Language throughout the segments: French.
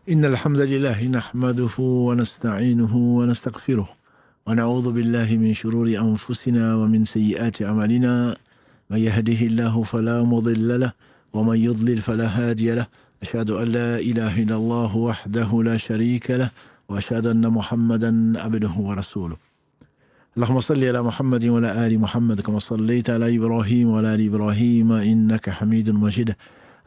إن الحمد لله نحمده ونستعينه ونستغفره ونعوذ بالله من شرور أنفسنا ومن سيئات أعمالنا من يهده الله فلا مضل له ومن يضلل فلا هادي له أشهد أن لا إله إلا الله وحده لا شريك له وأشهد أن محمدا عبده ورسوله اللهم صل على محمد وعلى آل محمد كما صليت على إبراهيم وعلى آل إبراهيم إنك حميد مجيد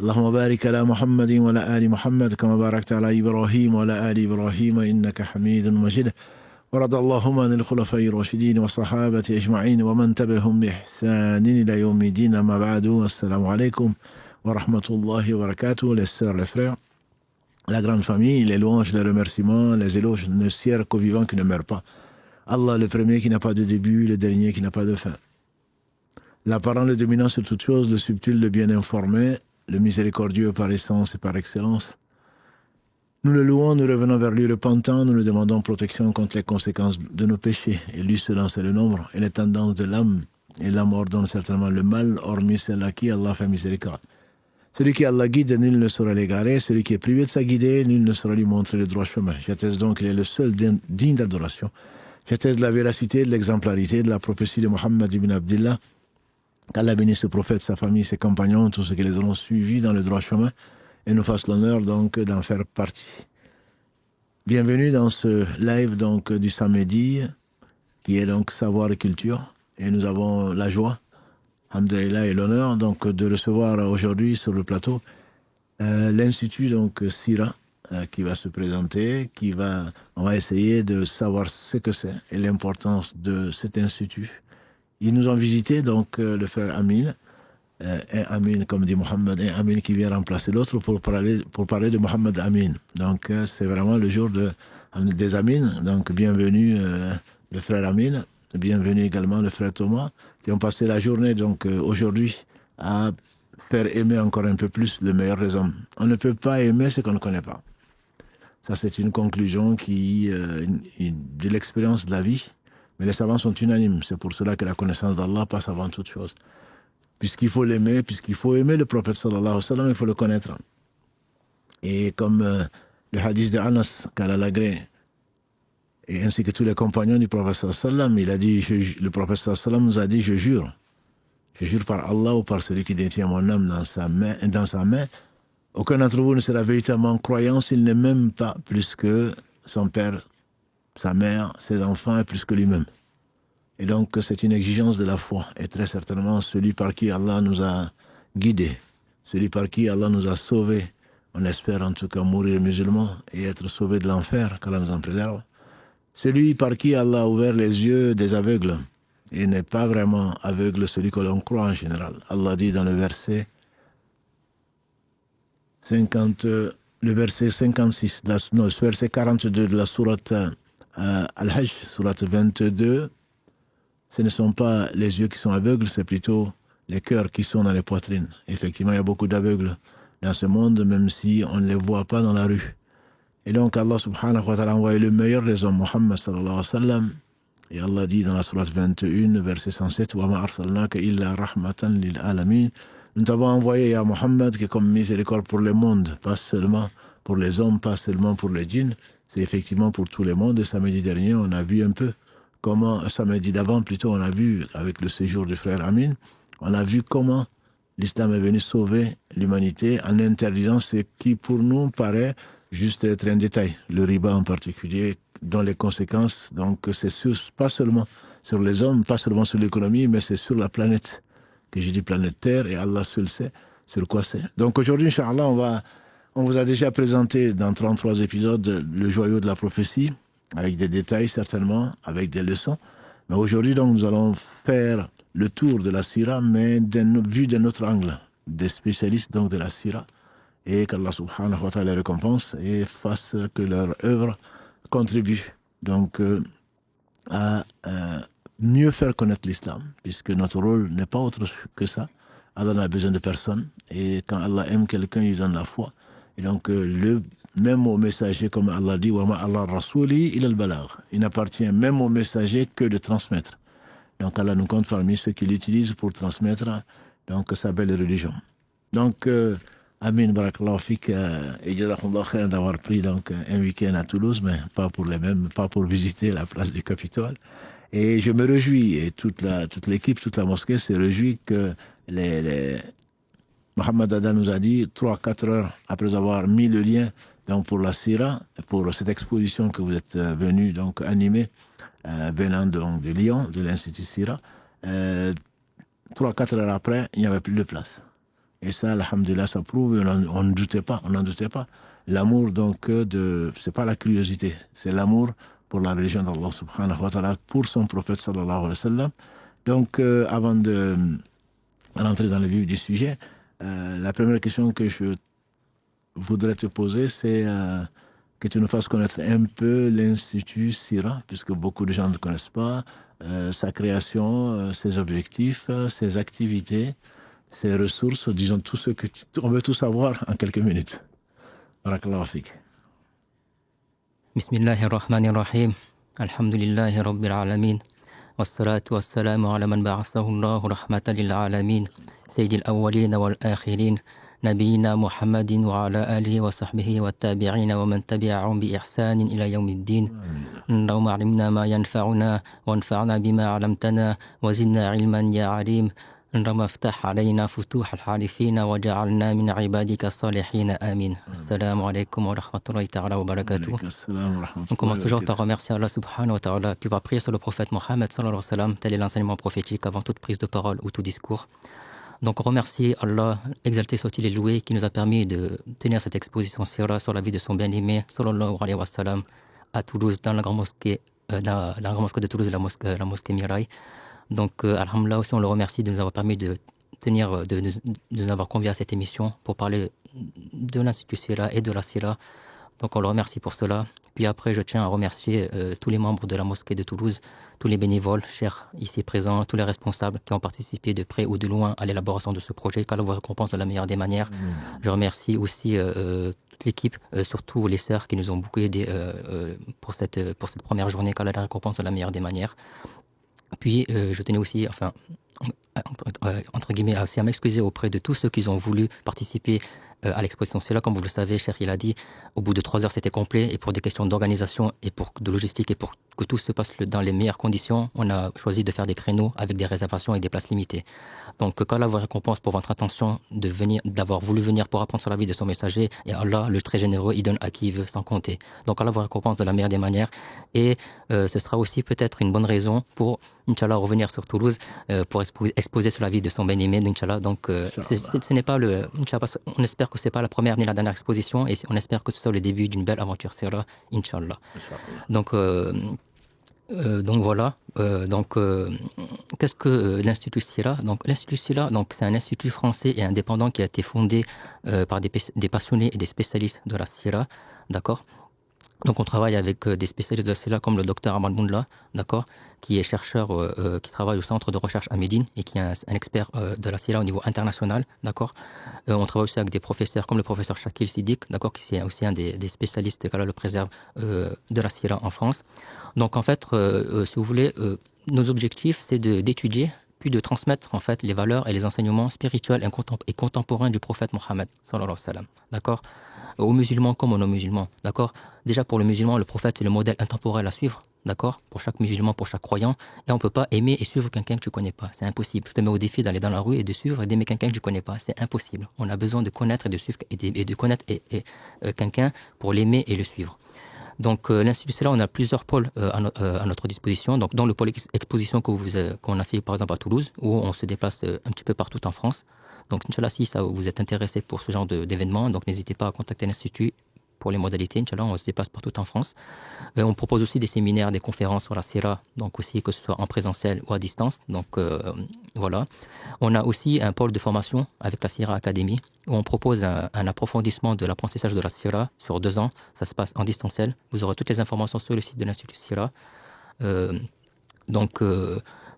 اللهم بارك على محمد وعلى آل محمد كما باركت على إبراهيم وعلى آل إبراهيم إنك حميد مجيد ورضى اللهم عن الخلفاء الراشدين والصحابة أجمعين ومن تبعهم بإحسان إلى يوم الدين أما بعد السلام عليكم ورحمة الله وبركاته les sœurs, les frères, la grande famille, les louanges, les remerciements, les éloges ne sierent qu'au vivant qui ne meurt pas. Allah le premier qui n'a pas de début, le dernier qui n'a pas de fin. L'apparent, le dominant sur toute chose, le subtil, le bien informé, le miséricordieux par essence et par excellence. Nous le louons, nous revenons vers lui repentant, nous lui demandons protection contre les conséquences de nos péchés. Et lui seul c'est le nombre et les tendances de l'âme. Et l'âme ordonne certainement le mal, hormis celle à qui Allah fait miséricorde. Celui qui Allah guide, nul ne saura l'égarer. Celui qui est privé de sa guidée, nul ne saura lui montrer le droit chemin. J'atteste donc qu'il est le seul digne d'adoration. J'atteste de la véracité, de l'exemplarité, de la prophétie de Muhammad ibn Abdillah. Qu'Allah bénisse ce prophète, sa famille, ses compagnons, tous ceux qui les auront suivis dans le droit chemin et nous fasse l'honneur donc d'en faire partie. Bienvenue dans ce live donc du samedi qui est donc savoir et culture et nous avons la joie, alhamdoulilah, et l'honneur donc de recevoir aujourd'hui sur le plateau l'institut donc Sira qui va se présenter, on va essayer de savoir ce que c'est et l'importance de cet institut. Ils nous ont visité, donc, le frère Amin, un Amin, comme dit Mohammed, un Amin qui vient remplacer l'autre pour parler de Mohammed Amin. Donc, c'est vraiment le jour des Amin. Donc, bienvenue le frère Amin, bienvenue également le frère Thomas, qui ont passé la journée, donc, aujourd'hui, à faire aimer encore un peu plus le meilleur des hommes. On ne peut pas aimer ce qu'on ne connaît pas. Ça, c'est une conclusion de l'expérience de la vie. Mais les savants sont unanimes. C'est pour cela que la connaissance d'Allah passe avant toute chose. Puisqu'il faut l'aimer, puisqu'il faut aimer le prophète sallallahu alayhi wa sallam, il faut le connaître. Et comme le hadith de Anas, qu'Allah l'agrée, et ainsi que tous les compagnons du prophète sallallahu alayhi wa sallam, il a dit, le prophète sallallahu alayhi wa sallam nous a dit, je jure par Allah ou par celui qui détient mon âme dans sa main, aucun d'entre vous ne sera véritablement croyant s'il n'est même pas plus que son père, sa mère, ses enfants et plus que lui-même. Et donc c'est une exigence de la foi et très certainement celui par qui Allah nous a guidés, celui par qui Allah nous a sauvés. On espère en tout cas mourir musulman et être sauvé de l'enfer, qu'Allah nous en préserve. Celui par qui Allah a ouvert les yeux des aveugles et n'est pas vraiment aveugle celui que l'on croit en général. Allah dit dans le verset 56, le verset 42 de la sourate Al-Hajj, sourate 22, ce ne sont pas les yeux qui sont aveugles, c'est plutôt les cœurs qui sont dans les poitrines. Effectivement, il y a beaucoup d'aveugles dans ce monde, même si on ne les voit pas dans la rue. Et donc, Allah subhanahu wa ta'ala a envoyé le meilleur des hommes, Muhammad sallallahu alayhi wa sallam. Et Allah dit dans la sourate 21, verset 107, « Wa ma arsalnaka illa rahmatan lil alamin » Nous t'avons envoyé à Muhammad qui est comme miséricorde pour le monde, pas seulement pour les hommes, pas seulement pour les djinns, c'est effectivement pour tout le monde. Et samedi dernier, on a vu un peu comment, samedi d'avant plutôt, on a vu avec le séjour du frère Amin, on a vu comment l'islam est venu sauver l'humanité en interdisant ce qui pour nous paraît juste être un détail, le riba en particulier, dont les conséquences, donc c'est pas seulement sur les hommes, pas seulement sur l'économie, mais c'est sur la planète, que j'ai dit planète Terre, et Allah seul sait sur quoi c'est. Donc aujourd'hui, Inch'Allah, on vous a déjà présenté dans 33 épisodes le joyau de la prophétie, avec des détails certainement, avec des leçons. Mais aujourd'hui, donc, nous allons faire le tour de la Sira, mais vu d'un autre angle, des spécialistes donc de la Sira, et qu'Allah subhanahu wa ta'ala les récompense et fasse que leur œuvre contribue donc à mieux faire connaître l'islam, puisque notre rôle n'est pas autre que ça. Allah n'a besoin de personne, et quand Allah aime quelqu'un, il donne la foi. Et donc, même au messager, comme Allah dit, « Wa ma Allah rasuli ila al-balagh » il n'appartient même au messager que de transmettre. Donc, Allah nous compte parmi ceux qui l'utilisent pour transmettre donc, sa belle religion. Donc, Amin, barakallahu fik, et jazakumullah khair d'avoir pris donc un week-end à Toulouse, mais pas pour visiter la place du Capitole. Et je me réjouis, et toute l'équipe, toute la mosquée se réjouit que les Mohamed Ada nous a dit 3-4 heures après avoir mis le lien donc pour la Sira, pour cette exposition que vous êtes venu donc animer, venant donc de Lyon, de l'Institut Sira. 3-4 heures après, il n'y avait plus de place. Et ça, alhamdulillah, ça prouve, on n'en doutait pas, L'amour, donc, c'est pas la curiosité, c'est l'amour pour la religion d'Allah subhanahu wa ta'ala, pour son prophète sallallahu alayhi wa sallam. Donc, avant de rentrer dans le vif du sujet, la première question que je voudrais te poser, c'est que tu nous fasses connaître un peu l'Institut Sira, puisque beaucoup de gens ne connaissent pas, sa création, ses objectifs, ses activités, ses ressources, disons tout ce que on veut tout savoir en quelques minutes. Barakallahu fik. Bismillahirrahmanirrahim. Alhamdulillahi rabbil alamin. Wassalatu wassalamu ala man ba'athahu Allahu rahmatan lil alamin. Sayyidil awwalin wal akhirin. نبينا محمد وعلى آله وصحبه والتابعين ومن تبعهم بإحسان إلى يوم الدين. اللهم علمنا ما ينفعنا وانفعنا بما علمتنا وزدنا علما يا عليم. اللهم افتح علينا فتوح الحارفين وجعلنا من عبادك الصالحين آمين. Assalamu alaikum wa rahmatullahi ta'ala wa barakatuh. On commence toujours par remercier Allah subhanahu wa ta'ala, puis par prier sur le prophète Mohammed sallallahu alayhi wa sallam. Tel est l'enseignement prophétique avant toute prise de parole ou tout discours. Donc, on remercie Allah, exalté soit-il et loué, qui nous a permis de tenir cette exposition sur la vie de son bien-aimé, sallallahu alayhi wa sallam, à Toulouse, dans la grande mosquée, dans la grande mosquée de Toulouse, la mosquée Mirail. Donc, alhamdoulilah aussi, on le remercie de nous avoir permis de nous avoir conviés à cette émission pour parler de l'Institut Sira et de la Sira. Donc, on le remercie pour cela. Puis après, je tiens à remercier tous les membres de la mosquée de Toulouse, tous les bénévoles, chers ici présents, tous les responsables qui ont participé de près ou de loin à l'élaboration de ce projet, qu'Allah vous récompense de la meilleure des manières. Je remercie aussi toute l'équipe, surtout les sœurs qui nous ont beaucoup aidés pour cette première journée, qu'Allah les récompense de la meilleure des manières. Puis, je tenais aussi, entre guillemets, aussi à m'excuser auprès de tous ceux qui ont voulu participer à l'exposition. C'est là, comme vous le savez, cher, il a dit, au bout de 3 heures, c'était complet. Et pour des questions d'organisation et de logistique et pour que tout se passe dans les meilleures conditions, on a choisi de faire des créneaux avec des réservations et des places limitées. Donc, qu'Allah vous récompense pour votre intention d'avoir voulu venir pour apprendre sur la vie de son messager. Et Allah, le très généreux, il donne à qui il veut sans compter. Donc, Allah vous récompense de la meilleure des manières. Et ce sera aussi peut-être une bonne raison pour, Inch'Allah, revenir sur Toulouse pour exposer sur la vie de son bien-aimé, Inch'Allah. Donc, ce n'est pas on espère que ce n'est pas la première ni la dernière exposition et on espère que ce soit le début d'une belle aventure Sira, Inch'Allah. Donc voilà. Qu'est-ce que l'Institut Sira? Donc l'Institut Sira, c'est un institut français et indépendant qui a été fondé par des passionnés et des spécialistes de la Sira, d'accord. Donc on travaille avec des spécialistes de la Sira comme le docteur Ahmad Moundla, d'accord, qui est chercheur, qui travaille au centre de recherche à Médine et qui est un expert de la Sira au niveau international, d'accord. On travaille aussi avec des professeurs comme le professeur Shakil Siddiq, d'accord, qui est aussi un des spécialistes, qu'Allah le préserve, de la Sira en France. Donc en fait, si vous voulez, nos objectifs, c'est d'étudier puis de transmettre en fait les valeurs et les enseignements spirituels et contemporains du prophète Mohammed sallallahu alayhi wa sallam, d'accord, aux musulmans comme aux non-musulmans, d'accord. Déjà pour le musulman, le prophète c'est le modèle intemporel à suivre, d'accord, pour chaque musulman, pour chaque croyant, et on ne peut pas aimer et suivre quelqu'un que tu ne connais pas, c'est impossible. Je te mets au défi d'aller dans la rue et de suivre et d'aimer quelqu'un que tu ne connais pas, c'est impossible. On a besoin de connaître et de suivre et de connaître quelqu'un pour l'aimer et le suivre. Donc l'Institut Sira, on a plusieurs pôles à notre disposition. Donc dans le pôle exposition qu'on a fait par exemple à Toulouse, où on se déplace un petit peu partout en France. Donc Inch'Allah, si ça vous êtes intéressé pour ce genre d'événement, donc n'hésitez pas à contacter l'Institut pour les modalités. Inch'Allah, on se déplace partout en France. On propose aussi des séminaires, des conférences sur la Sira, donc aussi que ce soit en présentiel ou à distance. Donc voilà. On a aussi un pôle de formation avec la Sira Academy, où on propose un approfondissement de l'apprentissage de la Sira sur 2 ans. Ça se passe en distanciel. Vous aurez toutes les informations sur le site de l'Institut Sira.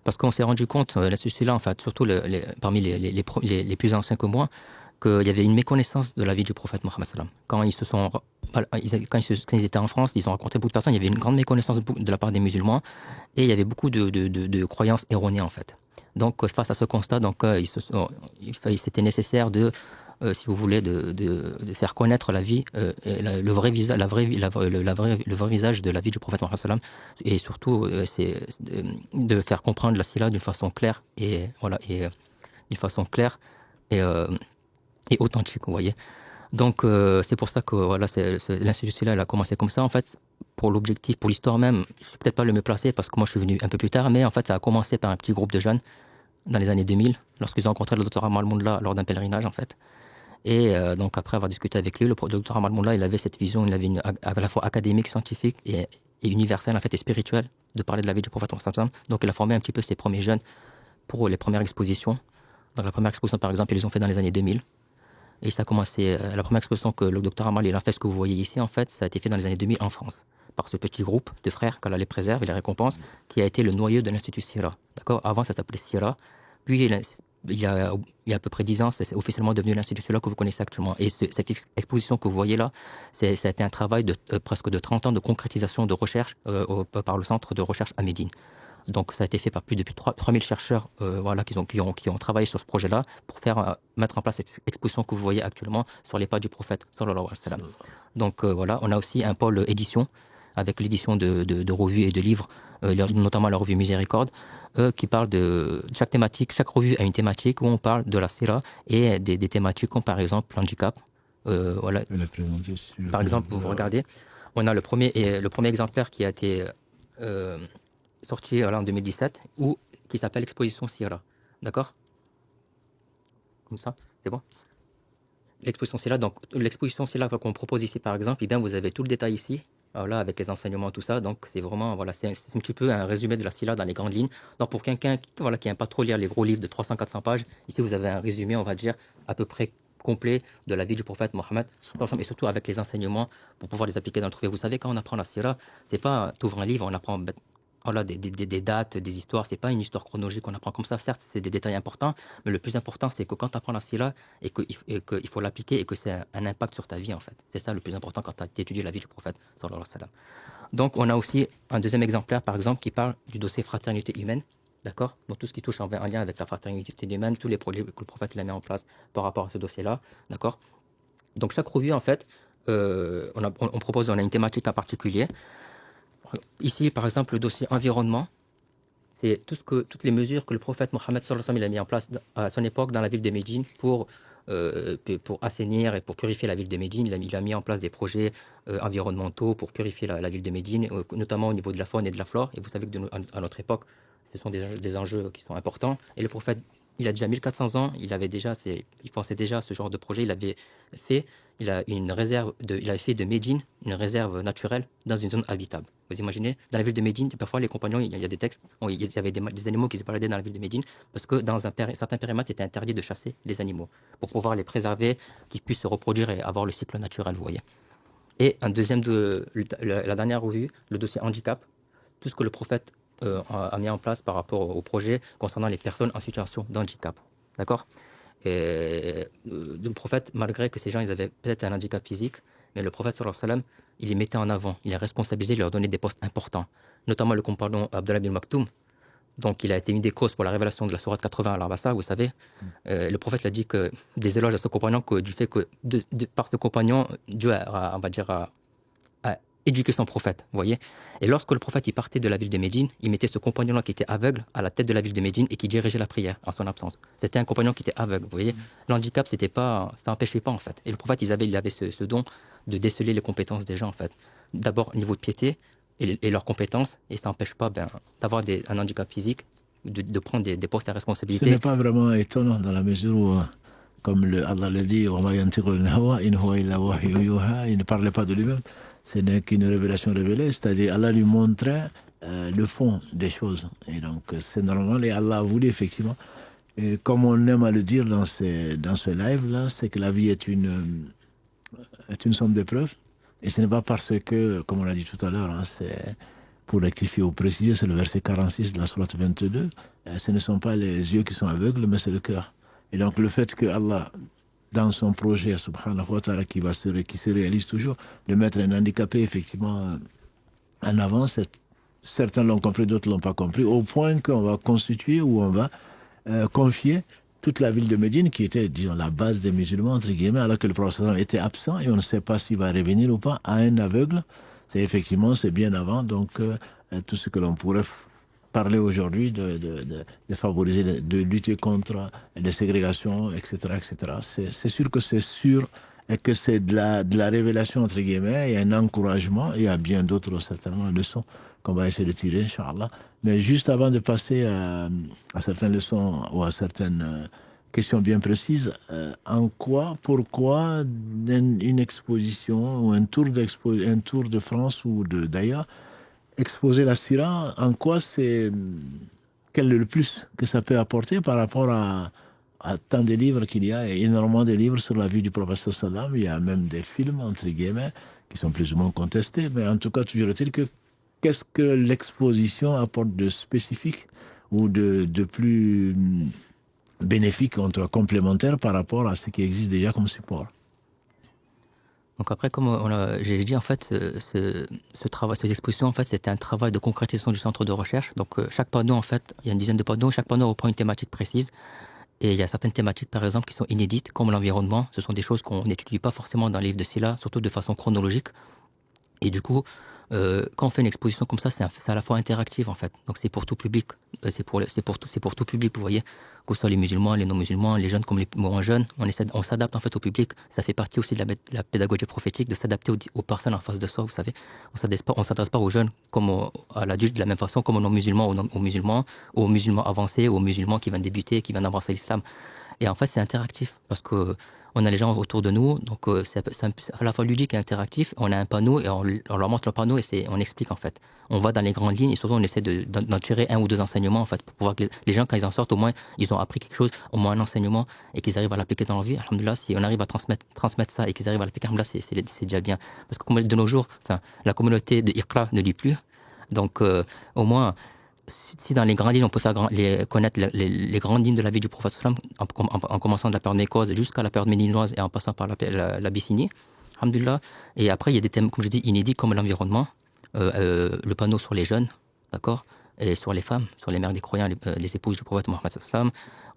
Parce qu'on s'est rendu compte, l'Institut-là, en fait, surtout parmi les plus anciens que moi, qu'il y avait une méconnaissance de la vie du prophète Mohammed sallam. Quand ils étaient en France, ils ont rencontré beaucoup de personnes, il y avait une grande méconnaissance de la part des musulmans et il y avait beaucoup de croyances erronées en fait. Donc face à ce constat, c'était nécessaire de si vous voulez, de faire connaître la vie, le vrai visage, le vrai visage de la vie du prophète Mohammed sallam, et surtout c'est de faire comprendre la sira d'une façon claire et voilà d'une façon claire et, et authentique, vous voyez. Donc c'est pour ça que voilà, l'institut Sila elle a commencé comme ça en fait. Pour l'objectif, pour l'histoire même, je suis peut-être pas le mieux placé parce que moi je suis venu un peu plus tard, mais en fait ça a commencé par un petit groupe de jeunes dans les années 2000, lorsqu'ils ont rencontré le docteur Amal Moula lors d'un pèlerinage en fait. Et donc après avoir discuté avec lui, le docteur Amal Moula, il avait cette vision, il avait une à la fois académique, scientifique et universelle en fait et spirituelle de parler de la vie du prophète Mohammed. Donc il a formé un petit peu ses premiers jeunes pour les premières expositions. Donc la première exposition par exemple, ils les ont fait dans les années 2000. Et ça a commencé, la première exposition que le docteur Amal il a fait, ce que vous voyez ici en fait, ça a été fait dans les années 2000 en France par ce petit groupe de frères qu'Allah les préserve et les récompense, qui a été le noyau de l'Institut Sira. D'accord. Avant ça s'appelait Sira, puis il y a à peu près 10 ans, c'est officiellement devenu l'Institut Sira que vous connaissez actuellement. Et cette exposition que vous voyez là, ça a été un travail de presque de 30 ans de concrétisation de recherche par le centre de recherche à Médine. Donc ça a été fait par plus de 3000 chercheurs voilà, qui ont travaillé sur ce projet-là pour mettre en place cette exposition que vous voyez actuellement sur les pas du prophète sallallahu alayhi wa sallam. Donc voilà, on a aussi un pôle édition avec l'édition de revues et de livres, notamment la revue Miséricorde, qui parle de chaque thématique. Chaque revue a une thématique où on parle de la sira et des thématiques comme par exemple l'handicap. Voilà. Par exemple, vous regardez, on a le premier exemplaire qui a été sorti en 2017, qui s'appelle Exposition Sira. D'accord. Comme ça, c'est bon. L'exposition Sira, donc l'exposition Sira qu'on propose ici par exemple, eh bien, vous avez tout le détail ici, voilà, avec les enseignements, tout ça. Donc c'est vraiment, voilà, c'est un petit peu un résumé de la Sira dans les grandes lignes. Donc pour quelqu'un voilà, qui n'aime pas trop lire les gros livres de 300-400 pages, ici vous avez un résumé, on va dire, à peu près complet de la vie du prophète Mohammed, et surtout avec les enseignements pour pouvoir les appliquer dans le trouvé. Vous savez, quand on apprend la Sira, c'est pas t'ouvres un livre, on apprend voilà, des dates, des histoires. C'est pas une histoire chronologique qu'on apprend comme ça. Certes, c'est des détails importants, mais le plus important, c'est que quand tu apprends la sira et qu'il faut l'appliquer et que c'est un impact sur ta vie, en fait. C'est ça le plus important quand tu étudies la vie du prophète, sallallahu alayhi wa sallam. Donc, on a aussi un deuxième exemplaire, par exemple, qui parle du dossier fraternité humaine. D'accord. Donc, tout ce qui touche en lien avec la fraternité humaine, tous les projets que le prophète il a mis en place par rapport à ce dossier-là. D'accord. Donc, chaque revue, en fait, on a une thématique en particulier. Ici, par exemple, le dossier environnement, c'est toutes les mesures que le prophète Mohammed sallallahu alayhi wa sallam, il a mis en place à son époque dans la ville de Médine pour assainir et pour purifier la ville de Médine. Il a mis en place des projets environnementaux pour purifier la ville de Médine, notamment au niveau de la faune et de la flore. Et vous savez que à notre époque, ce sont des enjeux qui sont importants. Et le prophète, il a déjà 1400 ans, il pensait déjà à ce genre de projet. Il avait fait de Médine une réserve naturelle dans une zone habitable. Vous imaginez, dans la ville de Médine, parfois les compagnons, il y a des textes, il y avait des animaux qui se baladaient dans la ville de Médine parce que dans certains périmètres, c'était interdit de chasser les animaux pour pouvoir les préserver, qu'ils puissent se reproduire et avoir le cycle naturel, vous voyez. Et un deuxième la dernière revue, le dossier handicap, tout ce que le prophète a mis en place par rapport au projet concernant les personnes en situation d'handicap. D'accord. Et le prophète, malgré que ces gens ils avaient peut-être un handicap physique, mais le prophète sallallahu alayhi wa sallam, il les mettait en avant, il les responsabilisait, il leur donnait des postes importants, notamment le compagnon Abdallah bin Maktoum. Donc il a été une des causes pour la révélation de la sourate 80 à l'Arabassa, vous savez. Le prophète a dit que des éloges à ce compagnon, que du fait que par ce compagnon, Dieu on va dire, a éduqué son prophète, vous voyez. Et lorsque le prophète il partait de la ville de Médine, il mettait ce compagnon-là qui était aveugle à la tête de la ville de Médine et qui dirigeait la prière en son absence. C'était un compagnon qui était aveugle, vous voyez. L'handicap, ça n'empêchait pas en fait. Et le prophète, il avait ce don de déceler les compétences des gens en fait. D'abord niveau de piété et leurs compétences, et ça n'empêche pas d'avoir un handicap physique, de prendre des postes à responsabilité. Ce n'est pas vraiment étonnant dans la mesure où, comme Allah le dit, il ne parlait pas de lui-même, ce n'est qu'une révélation révélée, c'est-à-dire Allah lui montrait le fond des choses. Et donc c'est normal, et Allah a voulu effectivement, et comme on aime à le dire dans ce live-là, c'est que la vie est une somme d'épreuves. Et ce n'est pas parce que, comme on l'a dit tout à l'heure, c'est pour rectifier ou préciser, c'est le verset 46 de la sourate 22, ce ne sont pas les yeux qui sont aveugles, mais c'est le cœur. Et donc le fait que Allah, dans son projet, subhanahu wa ta'ala, qui se réalise toujours, de mettre un handicapé effectivement en avant, certains l'ont compris, d'autres ne l'ont pas compris, au point qu'on va constituer ou on va confier toute la ville de Médine qui était, disons, la base des musulmans, entre guillemets, alors que le prophète était absent et on ne sait pas s'il va revenir ou pas, à un aveugle. C'est bien avant, donc tout ce que l'on pourrait parler aujourd'hui de favoriser, de lutter contre les ségrégations, etc., etc. C'est sûr que c'est sûr et que c'est de la révélation, entre guillemets, et un encouragement. Il y a bien d'autres, certainement, leçons qu'on va essayer de tirer, Inch'Allah. Mais juste avant de passer à certaines leçons ou à certaines questions bien précises, pourquoi une exposition ou un tour de France ou d'ailleurs, exposer la Syrah, quel est le plus que ça peut apporter par rapport à tant de livres qu'il y a, et énormément de livres sur la vie du prophète sallam. Il y a même des films, entre guillemets, qui sont plus ou moins contestés, mais en tout cas, toujours est-il que qu'est-ce que l'exposition apporte de spécifique ou de plus bénéfique, en tout cas complémentaire par rapport à ce qui existe déjà comme support. Donc après, comme j'ai dit, en fait, ce travail, cette exposition, en fait, c'était un travail de concrétisation du centre de recherche. Donc chaque panneau, en fait, il y a une dizaine de panneaux, chaque panneau reprend une thématique précise. Et il y a certaines thématiques, par exemple, qui sont inédites, comme l'environnement. Ce sont des choses qu'on n'étudie pas forcément dans les livres de Sila, surtout de façon chronologique. Et du coup, quand on fait une exposition comme ça, c'est à la fois interactif, en fait. Donc c'est pour tout public. C'est pour tout public, vous voyez. Que ce soit les musulmans, les non-musulmans, les jeunes comme les moins jeunes. On s'adapte, en fait, au public. Ça fait partie aussi de la pédagogie prophétique, de s'adapter aux personnes en face de soi, vous savez. On s'adresse pas aux jeunes comme à l'adulte de la même façon, comme aux non-musulmans, aux musulmans avancés, aux musulmans qui viennent débuter, qui viennent embrasser l'islam. Et en fait, c'est interactif parce que on a les gens autour de nous, donc c'est à la fois ludique et interactif. On a un panneau et on leur montre le panneau et on explique en fait. On va dans les grandes lignes et surtout on essaie d'en tirer un ou deux enseignements en fait pour pouvoir que les gens quand ils en sortent au moins ils ont appris quelque chose, au moins un enseignement et qu'ils arrivent à l'appliquer dans leur vie. Alhamdoulilah, si on arrive à transmettre ça et qu'ils arrivent à l'appliquer, alhamdoulilah, c'est déjà bien. Parce que comme de nos jours, la communauté de Iqra ne lit plus, donc au moins si dans les grandes lignes, on peut connaître les grandes lignes de la vie du prophète sallam, en commençant de la période mécoise jusqu'à la période médinoise et en passant par l'Abyssinie, alhamdoulilah. Et après, il y a des thèmes, comme je dis, inédits comme l'environnement, le panneau sur les jeunes, d'accord, et sur les femmes, sur les mères des croyants, les épouses du prophète Mohammed sallam.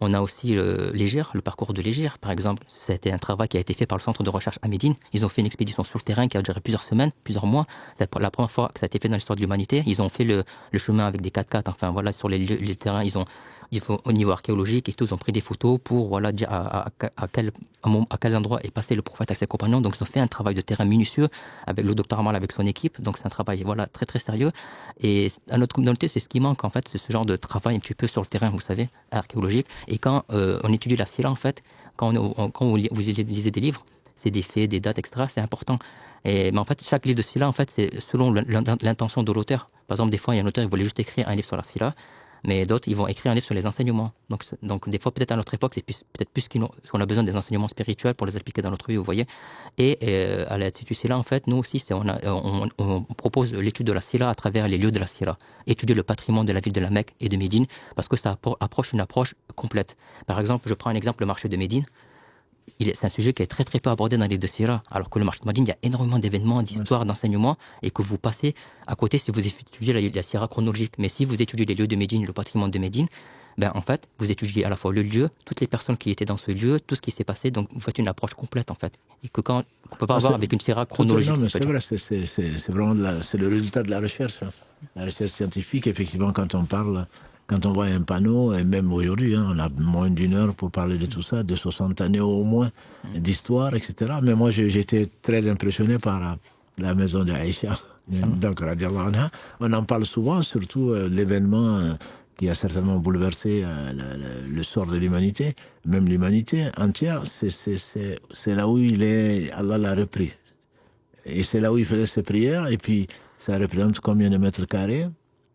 On a aussi le parcours de l'Hégire, par exemple. C'était un travail qui a été fait par le centre de recherche à Médine. Ils ont fait une expédition sur le terrain qui a duré plusieurs semaines, plusieurs mois. C'est la première fois que ça a été fait dans l'histoire de l'humanité. Ils ont fait le chemin avec des 4x4, enfin voilà, sur les terrains. Au niveau archéologique et tout, ils ont pris des photos pour voilà, dire à quels endroits est passé le prophète avec ses compagnons. Donc, ils ont fait un travail de terrain minutieux avec le docteur Amal, avec son équipe. Donc, c'est un travail voilà, très, très sérieux. Et à notre communauté, c'est ce qui manque, en fait, c'est ce genre de travail un petit peu sur le terrain, vous savez, archéologique. Et quand on étudie la Sira, en fait, quand vous lisez des livres, c'est des faits, des dates, etc., c'est important. Mais en fait, chaque livre de Sira, en fait, c'est selon l'intention de l'auteur. Par exemple, des fois, il y a un auteur, il voulait juste écrire un livre sur la Sira. Mais d'autres, ils vont écrire un livre sur les enseignements. Donc des fois, peut-être à notre époque, c'est peut-être plus qu'on a besoin des enseignements spirituels pour les appliquer dans notre vie, vous voyez. Et à l'Institut Sila, en fait, nous aussi, on propose l'étude de la Sila à travers les lieux de la Sila. Étudier le patrimoine de la ville de la Mecque et de Médine, parce que ça approche une approche complète. Par exemple, je prends un exemple, le marché de Médine. C'est un sujet qui est très très peu abordé dans les livres de Sira, alors que le marché de Médine, il y a énormément d'événements, d'histoires, d'enseignements, et que vous passez à côté si vous étudiez la Sira chronologique. Mais si vous étudiez les lieux de Médine, le patrimoine de Médine, en fait, vous étudiez à la fois le lieu, toutes les personnes qui étaient dans ce lieu, tout ce qui s'est passé, donc vous faites une approche complète en fait. Et que on ne peut pas avoir avec une Sira chronologique. Non, mais c'est vrai, c'est vraiment c'est le résultat de la recherche. La recherche scientifique, effectivement, quand on voit un panneau, et même aujourd'hui, on a moins d'une heure pour parler de tout ça, de 60 années au moins d'histoire, etc. Mais moi, j'étais très impressionné par la maison de Aïcha. Donc, radiallahu anha, on en parle souvent, surtout l'événement qui a certainement bouleversé le sort de l'humanité, même l'humanité entière. C'est là où Allah l'a repris. Et c'est là où il faisait ses prières, et puis ça représente combien de mètres carrés?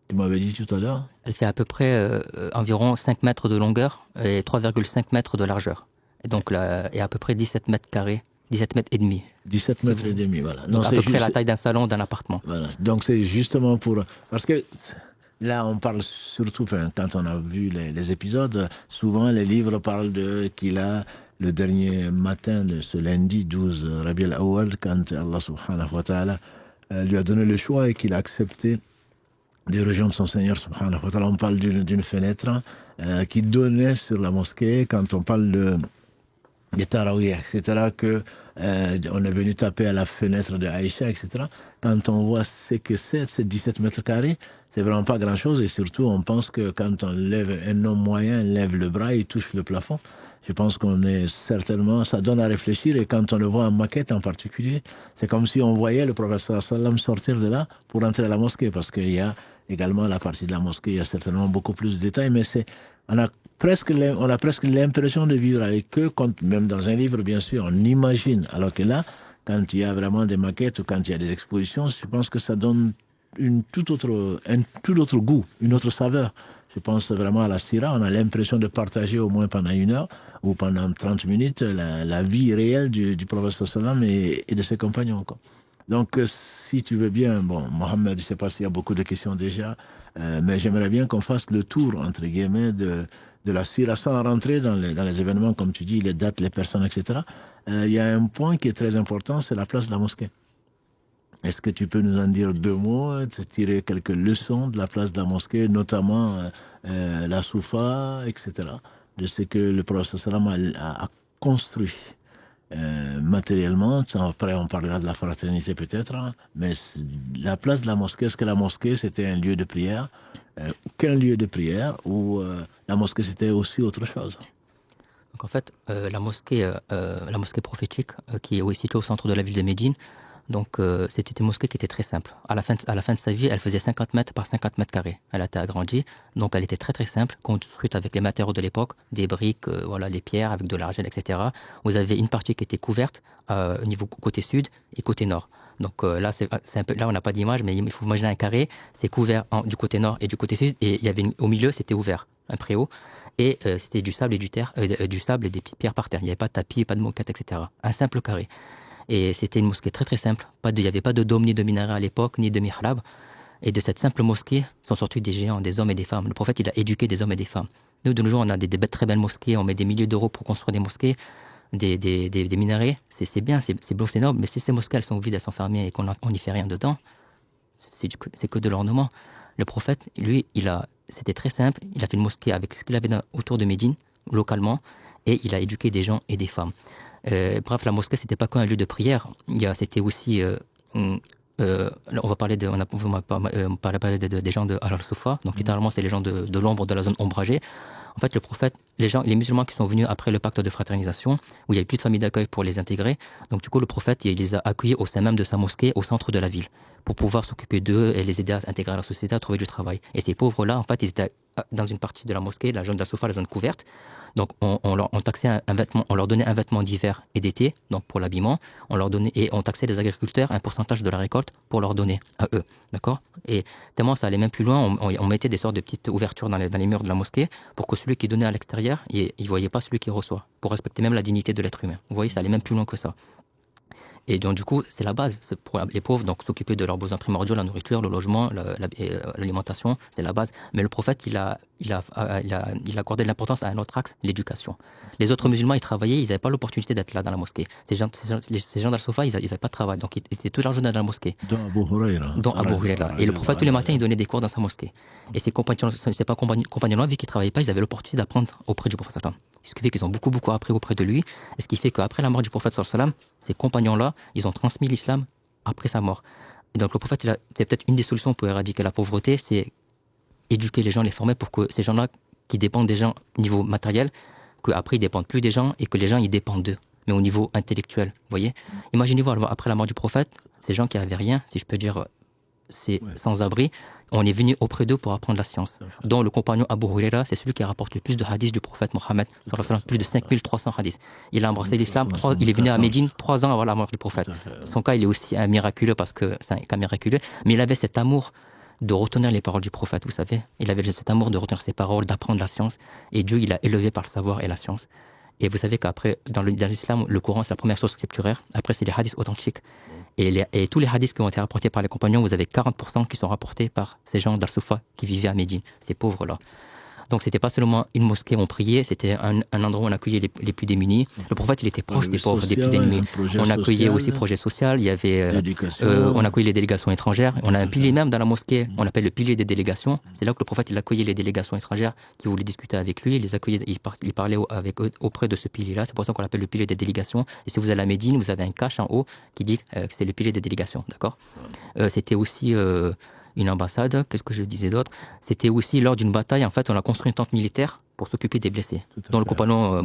Tu m'avais dit tout à l'heure. Elle fait à peu près environ 5 mètres de longueur et 3,5 mètres de largeur. Et donc, et à peu près 17 mètres carrés, 17 mètres et demi. 17 mètres et demi, voilà. Donc, à peu près la taille d'un salon, d'un appartement. Voilà. Donc, c'est justement pour... Parce que là, on parle surtout, quand on a vu les épisodes, souvent les livres parlent qu'il a le dernier matin de ce lundi 12 Rabi al-Awwal, quand Allah subhanahu wa ta'ala lui a donné le choix et qu'il a accepté des régions de son Seigneur, subhanahu wa ta'ala. On parle d'une fenêtre qui donnait sur la mosquée. Quand on parle des tarawih, etc., que on est venu taper à la fenêtre de Aïcha, etc. Quand on voit ce que c'est 17 mètres carrés, c'est vraiment pas grand-chose. Et surtout, on pense que quand on lève, un homme moyen lève le bras, il touche le plafond. Je pense qu'on est certainement, ça donne à réfléchir. Et quand on le voit en maquette en particulier, c'est comme si on voyait le prophète sallam sortir de là pour entrer à la mosquée, parce qu'il y a également la partie de la mosquée, il y a certainement beaucoup plus de détails, mais on a presque l'impression de vivre avec eux, même dans un livre, bien sûr, on imagine. Alors que là, quand il y a vraiment des maquettes ou quand il y a des expositions, je pense que ça donne un tout autre goût, une autre saveur. Je pense vraiment à la Sira, on a l'impression de partager au moins pendant 1 heure ou pendant 30 minutes la vie réelle du prophète sallam et de ses compagnons, quoi. Donc, si tu veux bien, bon, Mohamed, je ne sais pas s'il y a beaucoup de questions déjà, mais j'aimerais bien qu'on fasse le tour, entre guillemets, de la Sira sans rentrer dans les événements, comme tu dis, les dates, les personnes, etc. Il y a un point qui est très important, c'est la place de la mosquée. Est-ce que tu peux nous en dire 2 mots, tirer quelques leçons de la place de la mosquée, notamment la Soufa, etc., de ce que le prophète sallam a construit matériellement. Après, on parlera de la fraternité peut-être, hein, mais la place de la mosquée, est-ce que la mosquée, c'était un lieu de prière, qu'un lieu de prière, ou la mosquée, c'était aussi autre chose? Donc en fait, la mosquée prophétique, qui est située au centre de la ville de Médine, donc c'était une mosquée qui était très simple. À la fin de sa vie, elle faisait 50 mètres par 50 mètres carrés. Elle a été agrandie, donc elle était très très simple, construite avec les matériaux de l'époque, des briques, voilà, les pierres avec de l'argile, etc. Vous avez une partie qui était couverte au niveau côté sud et côté nord. Donc là, c'est un peu, là, on n'a pas d'image, mais il faut imaginer un carré, c'est couvert du côté nord et du côté sud, et il y avait au milieu, c'était ouvert, un préau, et c'était du sable et du sable et des petites pierres par terre. Il n'y avait pas de tapis, pas de moquette, etc. Un simple carré. Et c'était une mosquée très très simple. Il n'y avait pas de dôme ni de minaret à l'époque, ni de mihrab. Et de cette simple mosquée sont sortis des géants, des hommes et des femmes. Le prophète, il a éduqué des hommes et des femmes. Nous, de nos jours, on a des très belles mosquées, on met des milliers d'euros pour construire des mosquées, des minarets. C'est bien, c'est beau, c'est noble, mais si ces mosquées, elles sont vides, elles sont fermées et qu'on n'y fait rien dedans, c'est que de l'ornement. Le prophète, lui, c'était très simple. Il a fait une mosquée avec ce qu'il avait autour de Médine, localement, et il a éduqué des gens et des femmes. Bref, la mosquée, c'était pas qu'un lieu de prière. C'était aussi, on va parler des gens de Al-Soufa. Donc littéralement, c'est les gens de l'ombre de la zone ombragée. En fait, le prophète, les musulmans qui sont venus après le pacte de fraternisation, où il n'y avait plus de famille d'accueil pour les intégrer, donc du coup, le prophète, il les a accueillis au sein même de sa mosquée, au centre de la ville, pour pouvoir s'occuper d'eux et les aider à intégrer la société, à trouver du travail. Et ces pauvres-là, en fait, ils étaient dans une partie de la mosquée, la zone d'Al-Soufa, la zone couverte. Donc on leur donnait un vêtement d'hiver et d'été, donc pour l'habillement, on taxait les agriculteurs un pourcentage de la récolte pour leur donner à eux, d'accord? Et tellement ça allait même plus loin, on mettait des sortes de petites ouvertures dans les murs de la mosquée pour que celui qui donnait à l'extérieur, il ne voyait pas celui qui reçoit, pour respecter même la dignité de l'être humain. Vous voyez, ça allait même plus loin que ça. Et donc, du coup, c'est la base pour les pauvres, donc s'occuper de leurs besoins primordiaux, la nourriture, le logement, l'alimentation, c'est la base. Mais le prophète, il accordait de l'importance à un autre axe, l'éducation. Les autres musulmans, ils travaillaient, ils n'avaient pas l'opportunité d'être là dans la mosquée. Ces gens d'Al-Soufa, ils n'avaient pas de travail, donc ils étaient toute la journée dans la mosquée. Dont Abu Huraira. Et le prophète, tous les matins, il donnait des cours dans sa mosquée. Et ses compagnons, vu qu'ils ne travaillaient pas, ils avaient l'opportunité d'apprendre auprès du prophète. Ce qui fait qu'ils ont beaucoup, beaucoup appris auprès de lui. Et ce qui fait qu'après la mort du prophète, ces compagnons-là, ils ont transmis l'islam après sa mort. Et donc le prophète, c'est peut-être une des solutions pour éradiquer la pauvreté, c'est éduquer les gens, les former pour que ces gens-là, qui dépendent des gens au niveau matériel, qu'après ils ne dépendent plus des gens et que les gens, ils dépendent d'eux, mais au niveau intellectuel. Vous voyez? Imaginez-vous, après la mort du prophète, ces gens qui n'avaient rien, si je peux dire, sans-abri, on est venu auprès d'eux pour apprendre la science. Dont le compagnon Abu Huraira, c'est celui qui rapporte le plus de hadiths du prophète Mohammed, plus de 5300 hadiths. Il a embrassé l'islam, il est venu à Médine 3 ans avant la mort du prophète. Son cas, il est aussi miraculeux parce que c'est un cas miraculeux, mais il avait cet amour de retenir les paroles du prophète, vous savez. Il avait cet amour de retenir ses paroles, d'apprendre la science. Et Dieu, il l'a élevé par le savoir et la science. Et vous savez qu'après, dans l'islam, le Coran, c'est la première source scripturaire. Après, c'est les hadiths authentiques. Et tous les hadiths qui ont été rapportés par les compagnons, vous avez 40% qui sont rapportés par ces gens d'Al-Soufa qui vivaient à Médine, ces pauvres-là. Donc c'était pas seulement une mosquée où on priait, c'était un endroit où on accueillait les plus démunis. Le prophète, il était proche des pauvres, des plus démunis. On accueillait aussi projet social, il y avait, on accueillait les délégations étrangères. On a un pilier même dans la mosquée, on appelle le pilier des délégations. C'est là que le prophète, il accueillait les délégations étrangères qui voulaient discuter avec lui, il les accueillait, il parlait avec eux auprès de ce pilier-là. C'est pour ça qu'on l'appelle le pilier des délégations. Et si vous allez à Médine, vous avez un cache en haut qui dit que c'est le pilier des délégations, d'accord? C'était aussi une ambassade, qu'est-ce que je disais d'autre? C'était aussi lors d'une bataille, en fait, on a construit une tente militaire pour s'occuper des blessés, dont le compagnon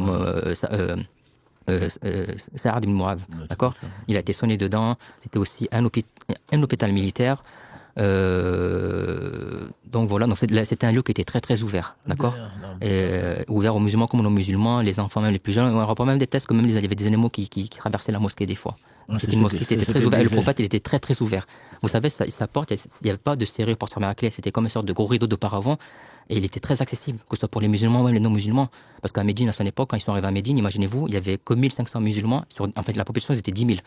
Saad ibn Mu'adh, d'accord? Il a été soigné dedans, c'était aussi un hôpital militaire. Donc voilà, donc c'était un lieu qui était très très ouvert, d'accord? Ouvert aux musulmans comme aux non-musulmans, les enfants même les plus jeunes. On rapporte même des tests que même il y avait des animaux qui traversaient la mosquée des fois. C'était une mosquée qui était très ouverte. Le prophète, il était très très ouvert. Vous savez, sa porte, il n'y avait pas de serrure pour se fermer à clé. C'était comme une sorte de gros rideau de paravent. Et il était très accessible, que ce soit pour les musulmans ou même les non-musulmans. Parce qu'à Médine, à son époque, quand ils sont arrivés à Médine, imaginez-vous, il y avait que 1500 musulmans. En fait, la population, c'était 10 000.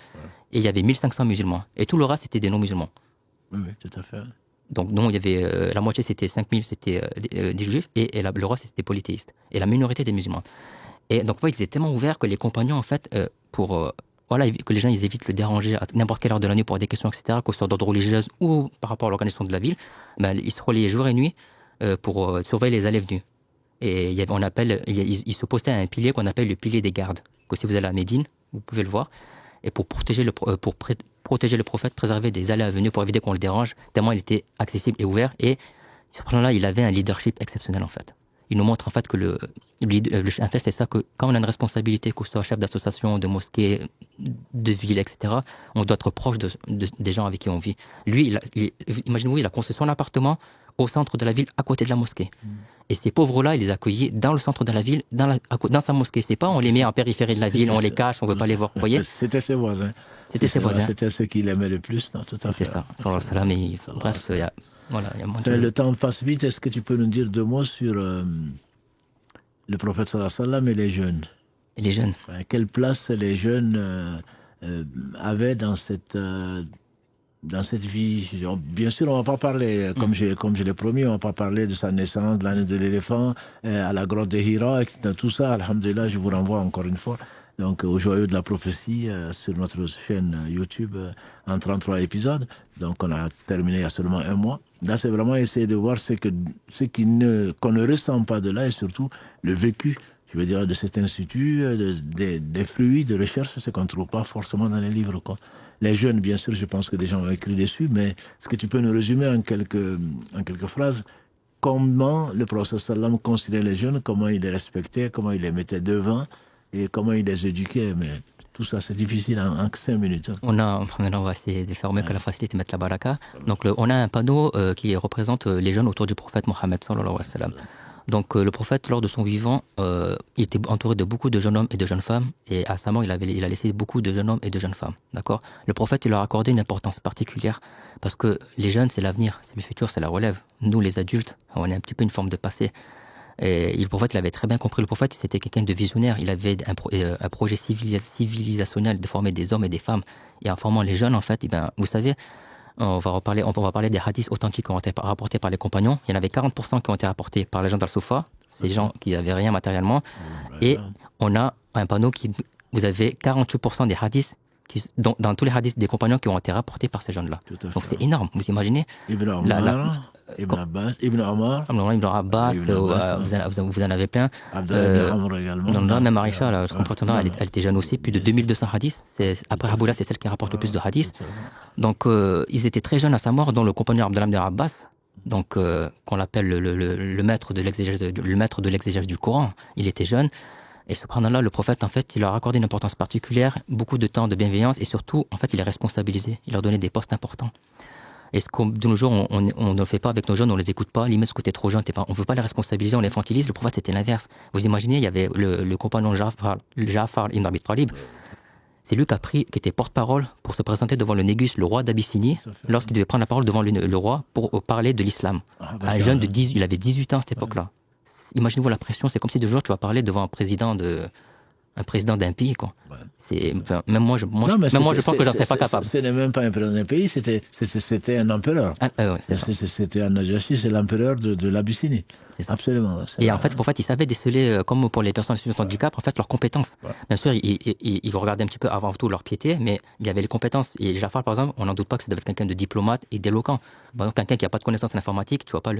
Et il y avait 1500 musulmans. Et tout le reste, c'était des non-musulmans. Oui, tout à fait. Donc, il y avait la moitié, c'était 5000, c'était des juifs, et le reste, c'était des polythéistes. Et la minorité des musulmans. Et donc, il était tellement ouvert que les compagnons, en fait, voilà, que les gens ils évitent le déranger à n'importe quelle heure de la nuit pour des questions, etc., que ce soit d'ordre religieux ou par rapport à l'organisation de la ville, ils se relayaient jour et nuit pour surveiller les allées venues. Et il se postait à un pilier qu'on appelle le pilier des gardes, que si vous allez à Médine, vous pouvez le voir, et pour protéger le prophète, préserver des allées à venues pour éviter qu'on le dérange, tellement il était accessible et ouvert. Et sur ce plan-là, il avait un leadership exceptionnel en fait. Il nous montre en fait que en fait, c'est ça, que quand on a une responsabilité, que ce soit chef d'association, de mosquée, de ville, etc., on doit être proche des gens avec qui on vit. Lui, imaginez-vous, il a construit son appartement au centre de la ville, à côté de la mosquée. Et ces pauvres-là, il les accueillait dans le centre de la ville, dans sa mosquée. C'est pas on les met en périphérie de la ville, on les cache, on veut pas les voir. Vous voyez? C'était ses voisins. C'était ses voisins. C'était ceux qu'il aimait le plus. Non, tout à fait. C'était ça. Bref, il y a le temps passe vite. Est-ce que tu peux nous dire deux mots sur le prophète sallallahu alayhi wa sallam et les jeunes? Et les jeunes. Quelle place les jeunes avaient dans cette vie? Bien sûr, on ne va pas parler, comme je l'ai promis, on ne va pas parler de sa naissance, de l'année de l'éléphant, à la grotte de Hira, etc. Tout ça, alhamdulillah, je vous renvoie encore une fois donc au Joyau de la prophétie sur notre chaîne YouTube en 33 épisodes. Donc on a terminé il y a seulement un mois. Là, c'est vraiment essayer de voir qu'on ne ressent pas de là, et surtout le vécu, je veux dire, de cet institut, des fruits de recherche, ce qu'on ne trouve pas forcément dans les livres, quoi. Les jeunes, bien sûr, je pense que des gens ont écrit dessus, mais est-ce que tu peux nous résumer en quelques phrases comment le prophète sallam considérait les jeunes, comment il les respectait, comment il les mettait devant et comment il les éduquait? Mais tout ça, c'est difficile en 5 minutes. Maintenant, on va essayer de faire au mieux que la facilité, mettre la baraka. Donc, on a un panneau qui représente les jeunes autour du prophète Mohammed sallallahu alayhi wa sallam. Donc le prophète, lors de son vivant, il était entouré de beaucoup de jeunes hommes et de jeunes femmes, et à sa mort, il a laissé beaucoup de jeunes hommes et de jeunes femmes. D'accord? Le prophète, il leur a accordé une importance particulière, parce que les jeunes, c'est l'avenir, c'est le futur, c'est la relève. Nous, les adultes, on est un petit peu une forme de passé. Et le prophète, il avait très bien compris. Le prophète, c'était quelqu'un de visionnaire. Il avait un projet civilisationnel de former des hommes et des femmes. Et en formant les jeunes, en fait, vous savez, on va parler des hadiths authentiques qui ont été rapportés par les compagnons. Il y en avait 40% qui ont été rapportés par les gens d'Al-Soufa, ces gens qui n'avaient rien matériellement. Et on a un panneau vous avez 48% des hadiths, dans tous les hadiths des compagnons qui ont été rapportés par ces jeunes-là. Donc c'est énorme, vous imaginez? Ibn Abbas, vous en avez plein. Même Aïcha, elle était jeune aussi, plus de 2200 hadiths. Après Aboula, c'est celle qui rapporte le plus de hadiths. Donc, ils étaient très jeunes à sa mort, dont le compagnon Abdallah ibn Abbas, donc, qu'on l'appelle le maître de l'exégèse du Coran. Il était jeune. Et subhanallah, le prophète, en fait, il leur a accordé une importance particulière, beaucoup de temps de bienveillance, et surtout, en fait, il les responsabilisait. Il leur donnait des postes importants. Et ce que de nos jours, on ne fait pas avec nos jeunes, on les écoute pas, limite ce côté trop jeune, on ne veut pas les responsabiliser, on les infantilise. Le prophète, c'était l'inverse. Vous imaginez, il y avait le compagnon Ja'far ibn Abi Talib. C'est lui qui était porte-parole pour se présenter devant le Négus, le roi d'Abyssinie, lorsqu'il devait prendre la parole devant le roi pour parler de l'islam. Un jeune il avait 18 ans à cette époque-là. Imaginez-vous la pression, c'est comme si de jour tu vas parler devant un président un président d'un pays, quoi. Ouais. Enfin, même moi, je pense que j'en serais pas capable. Ce n'est même pas un président d'un pays, c'était un empereur. Ouais, c'est ça. C'était un Najashi, c'est l'empereur de l'Abyssinie. C'est ça. Absolument. Et en fait, il savait déceler, comme pour les personnes en situation de handicap, en fait, leurs compétences. Ouais. Bien sûr, il regardait un petit peu avant tout leur piété, mais il y avait les compétences. Et Jafar, par exemple, on n'en doute pas que ça devait être quelqu'un de diplomate et d'éloquent. Par exemple, quelqu'un qui n'a pas de connaissances en informatique, tu vas pas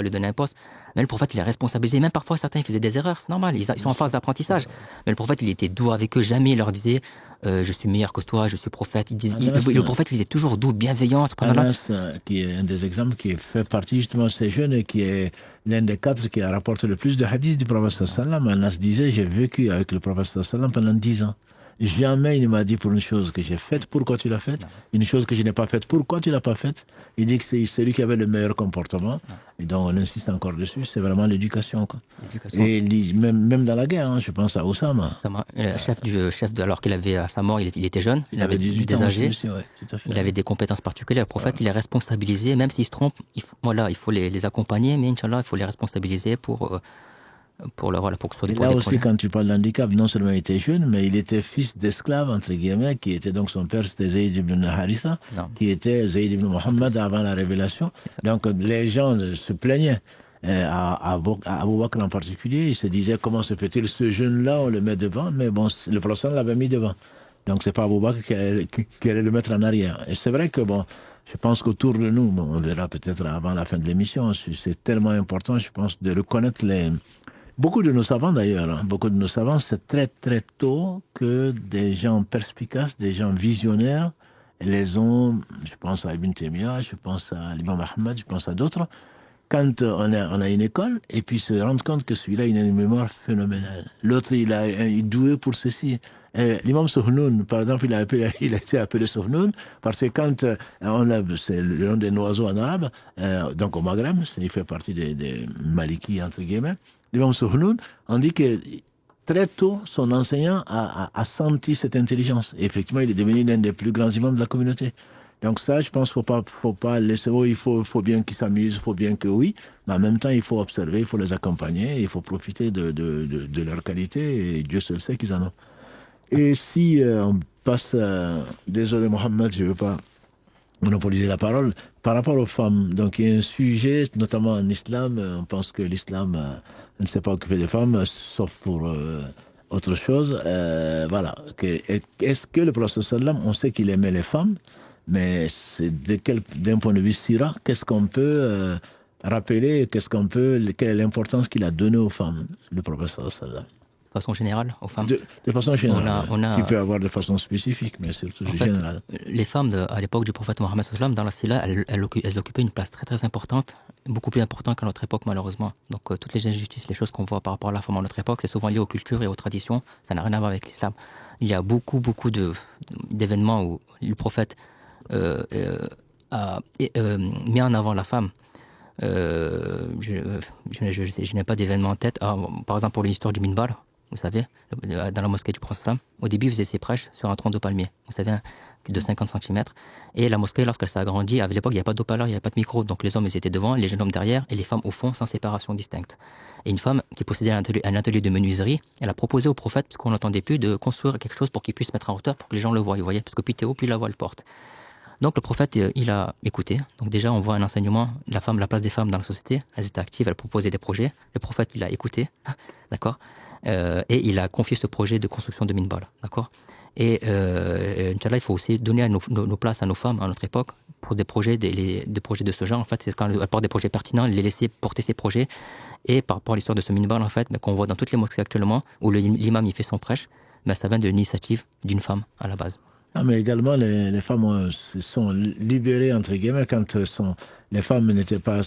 lui donner un poste. Mais le prophète, il est responsabilisé. Même parfois, certains, ils faisaient des erreurs, c'est normal. Ils sont en phase d'apprentissage. Mais le prophète, il était doux avec eux. Jamais il leur disait, je suis meilleur que toi, je suis prophète. Le prophète, il était toujours doux, bienveillant. Anas, qui est un des exemples, qui fait partie justement de ces jeunes et qui est l'un des 4 qui a rapporté le plus de hadiths du prophète sallam. Anas disait, j'ai vécu avec le prophète sallam pendant 10 ans. Jamais il ne m'a dit pour une chose que j'ai faite, pourquoi tu l'as faite. Non. Une chose que je n'ai pas faite, pourquoi tu l'as pas faite. Il dit que c'est celui qui avait le meilleur comportement. Non. Et donc on insiste encore dessus, c'est vraiment l'éducation. Et même dans la guerre, hein, je pense à Osama. Alors qu'il avait à sa mort, il était jeune, il avait 18 ans, âgé, aussi, ouais, tout à fait. Il avait des compétences particulières. Le prophète, il est responsabilisé, même s'il se trompe, il faut les accompagner, mais Inch'Allah, il faut les responsabiliser pour que ce soit des là aussi, quand tu parles d'handicap, non seulement il était jeune, mais il était fils d'esclave, entre guillemets, qui était donc son père, c'était Zayd ibn Haritha, qui était Zayd ibn Muhammad avant la révélation. Donc les gens se plaignaient. À Abu Bakr en particulier, ils se disaient comment se fait-il, ce jeune-là, on le met devant, mais bon, le prophète l'avait mis devant. Donc c'est pas Abu Bakr qui allait le mettre en arrière. Et c'est vrai que bon, je pense qu'autour de nous, bon, on verra peut-être avant la fin de l'émission, c'est tellement important, je pense, de reconnaître beaucoup de nos savants d'ailleurs, beaucoup de nos savants, c'est très très tôt que des gens perspicaces, des gens visionnaires, les ont, je pense à Ibn Taymiyyah, je pense à l'imam Ahmad, je pense à d'autres, quand on a une école, et puis se rendre compte que celui-là, il a une mémoire phénoménale. L'autre, il est doué pour ceci. L'imam Souhnoun, par exemple, il a été appelé Souhnoun, parce que quand c'est le nom des oiseaux en arabe, donc au Maghreb, il fait partie des Malikis, entre guillemets, l'imam Souhnoun, on dit que très tôt, son enseignant a senti cette intelligence. Et effectivement, il est devenu l'un des plus grands imams de la communauté. Donc ça, je pense qu'il ne faut pas laisser... il faut bien qu'ils s'amusent, il faut bien que oui, mais en même temps, il faut observer, il faut les accompagner, il faut profiter de leur qualité, et Dieu seul sait qu'ils en ont. Et si on passe... désolé Mohamed, je ne veux pas monopoliser la parole. Par rapport aux femmes, donc il y a un sujet, notamment en islam, on pense que l'islam ne s'est pas occupé des femmes, sauf pour autre chose. Voilà. Est-ce que le prophète sallam, on sait qu'il aimait les femmes, mais d'un point de vue sira, qu'est-ce qu'on peut rappeler, quelle est l'importance qu'il a donnée aux femmes, le prophète sallam? De façon générale, aux femmes. De façon générale. Il peut y avoir de façon spécifique, mais surtout générale. Les femmes, à l'époque du prophète Mohammed sallam, dans la Silla, elles occupaient une place très très importante, beaucoup plus importante qu'à notre époque malheureusement. Donc toutes les injustices, les choses qu'on voit par rapport à la femme à notre époque, c'est souvent lié aux cultures et aux traditions, ça n'a rien à voir avec l'islam. Il y a beaucoup d'événements où le prophète a mis en avant la femme. Je n'ai pas d'événement en tête. Par exemple, pour l'histoire du minbar, vous savez, dans la mosquée du prophète, au début, il faisait ses prêches sur un tronc de palmier, vous savez, de 50 cm. Et la mosquée, lorsqu'elle s'est agrandie, à l'époque, il n'y avait pas d'eau-parleur, il n'y avait pas de micro. Donc les hommes, ils étaient devant, les jeunes hommes derrière, et les femmes au fond, sans séparation distincte. Et une femme qui possédait un atelier de menuiserie, elle a proposé au prophète, parce qu'on n'entendait plus, de construire quelque chose pour qu'il puisse se mettre en hauteur, pour que les gens le voient, vous voyez, parce que plus t'es haut, plus la voile porte. Donc le prophète, il a écouté. Donc déjà, on voit un enseignement, la place des femmes dans la société. Elles étaient actives, elles proposaient des projets. Le prophète, il a écouté, d'accord, et il a confié ce projet de construction de minbar, d'accord. Et Inch'Allah, il faut aussi donner nos places à nos femmes à notre époque pour des projets, des projets de ce genre. En fait, c'est quand elles portent des projets pertinents, les laisser porter ces projets. Et par rapport à l'histoire de ce minbar, en fait, qu'on voit dans toutes les mosquées actuellement, où l'imam il fait son prêche, ça vient de l'initiative d'une femme à la base. Ah, mais également, les femmes se sont libérées, entre guillemets, quand les femmes n'étaient pas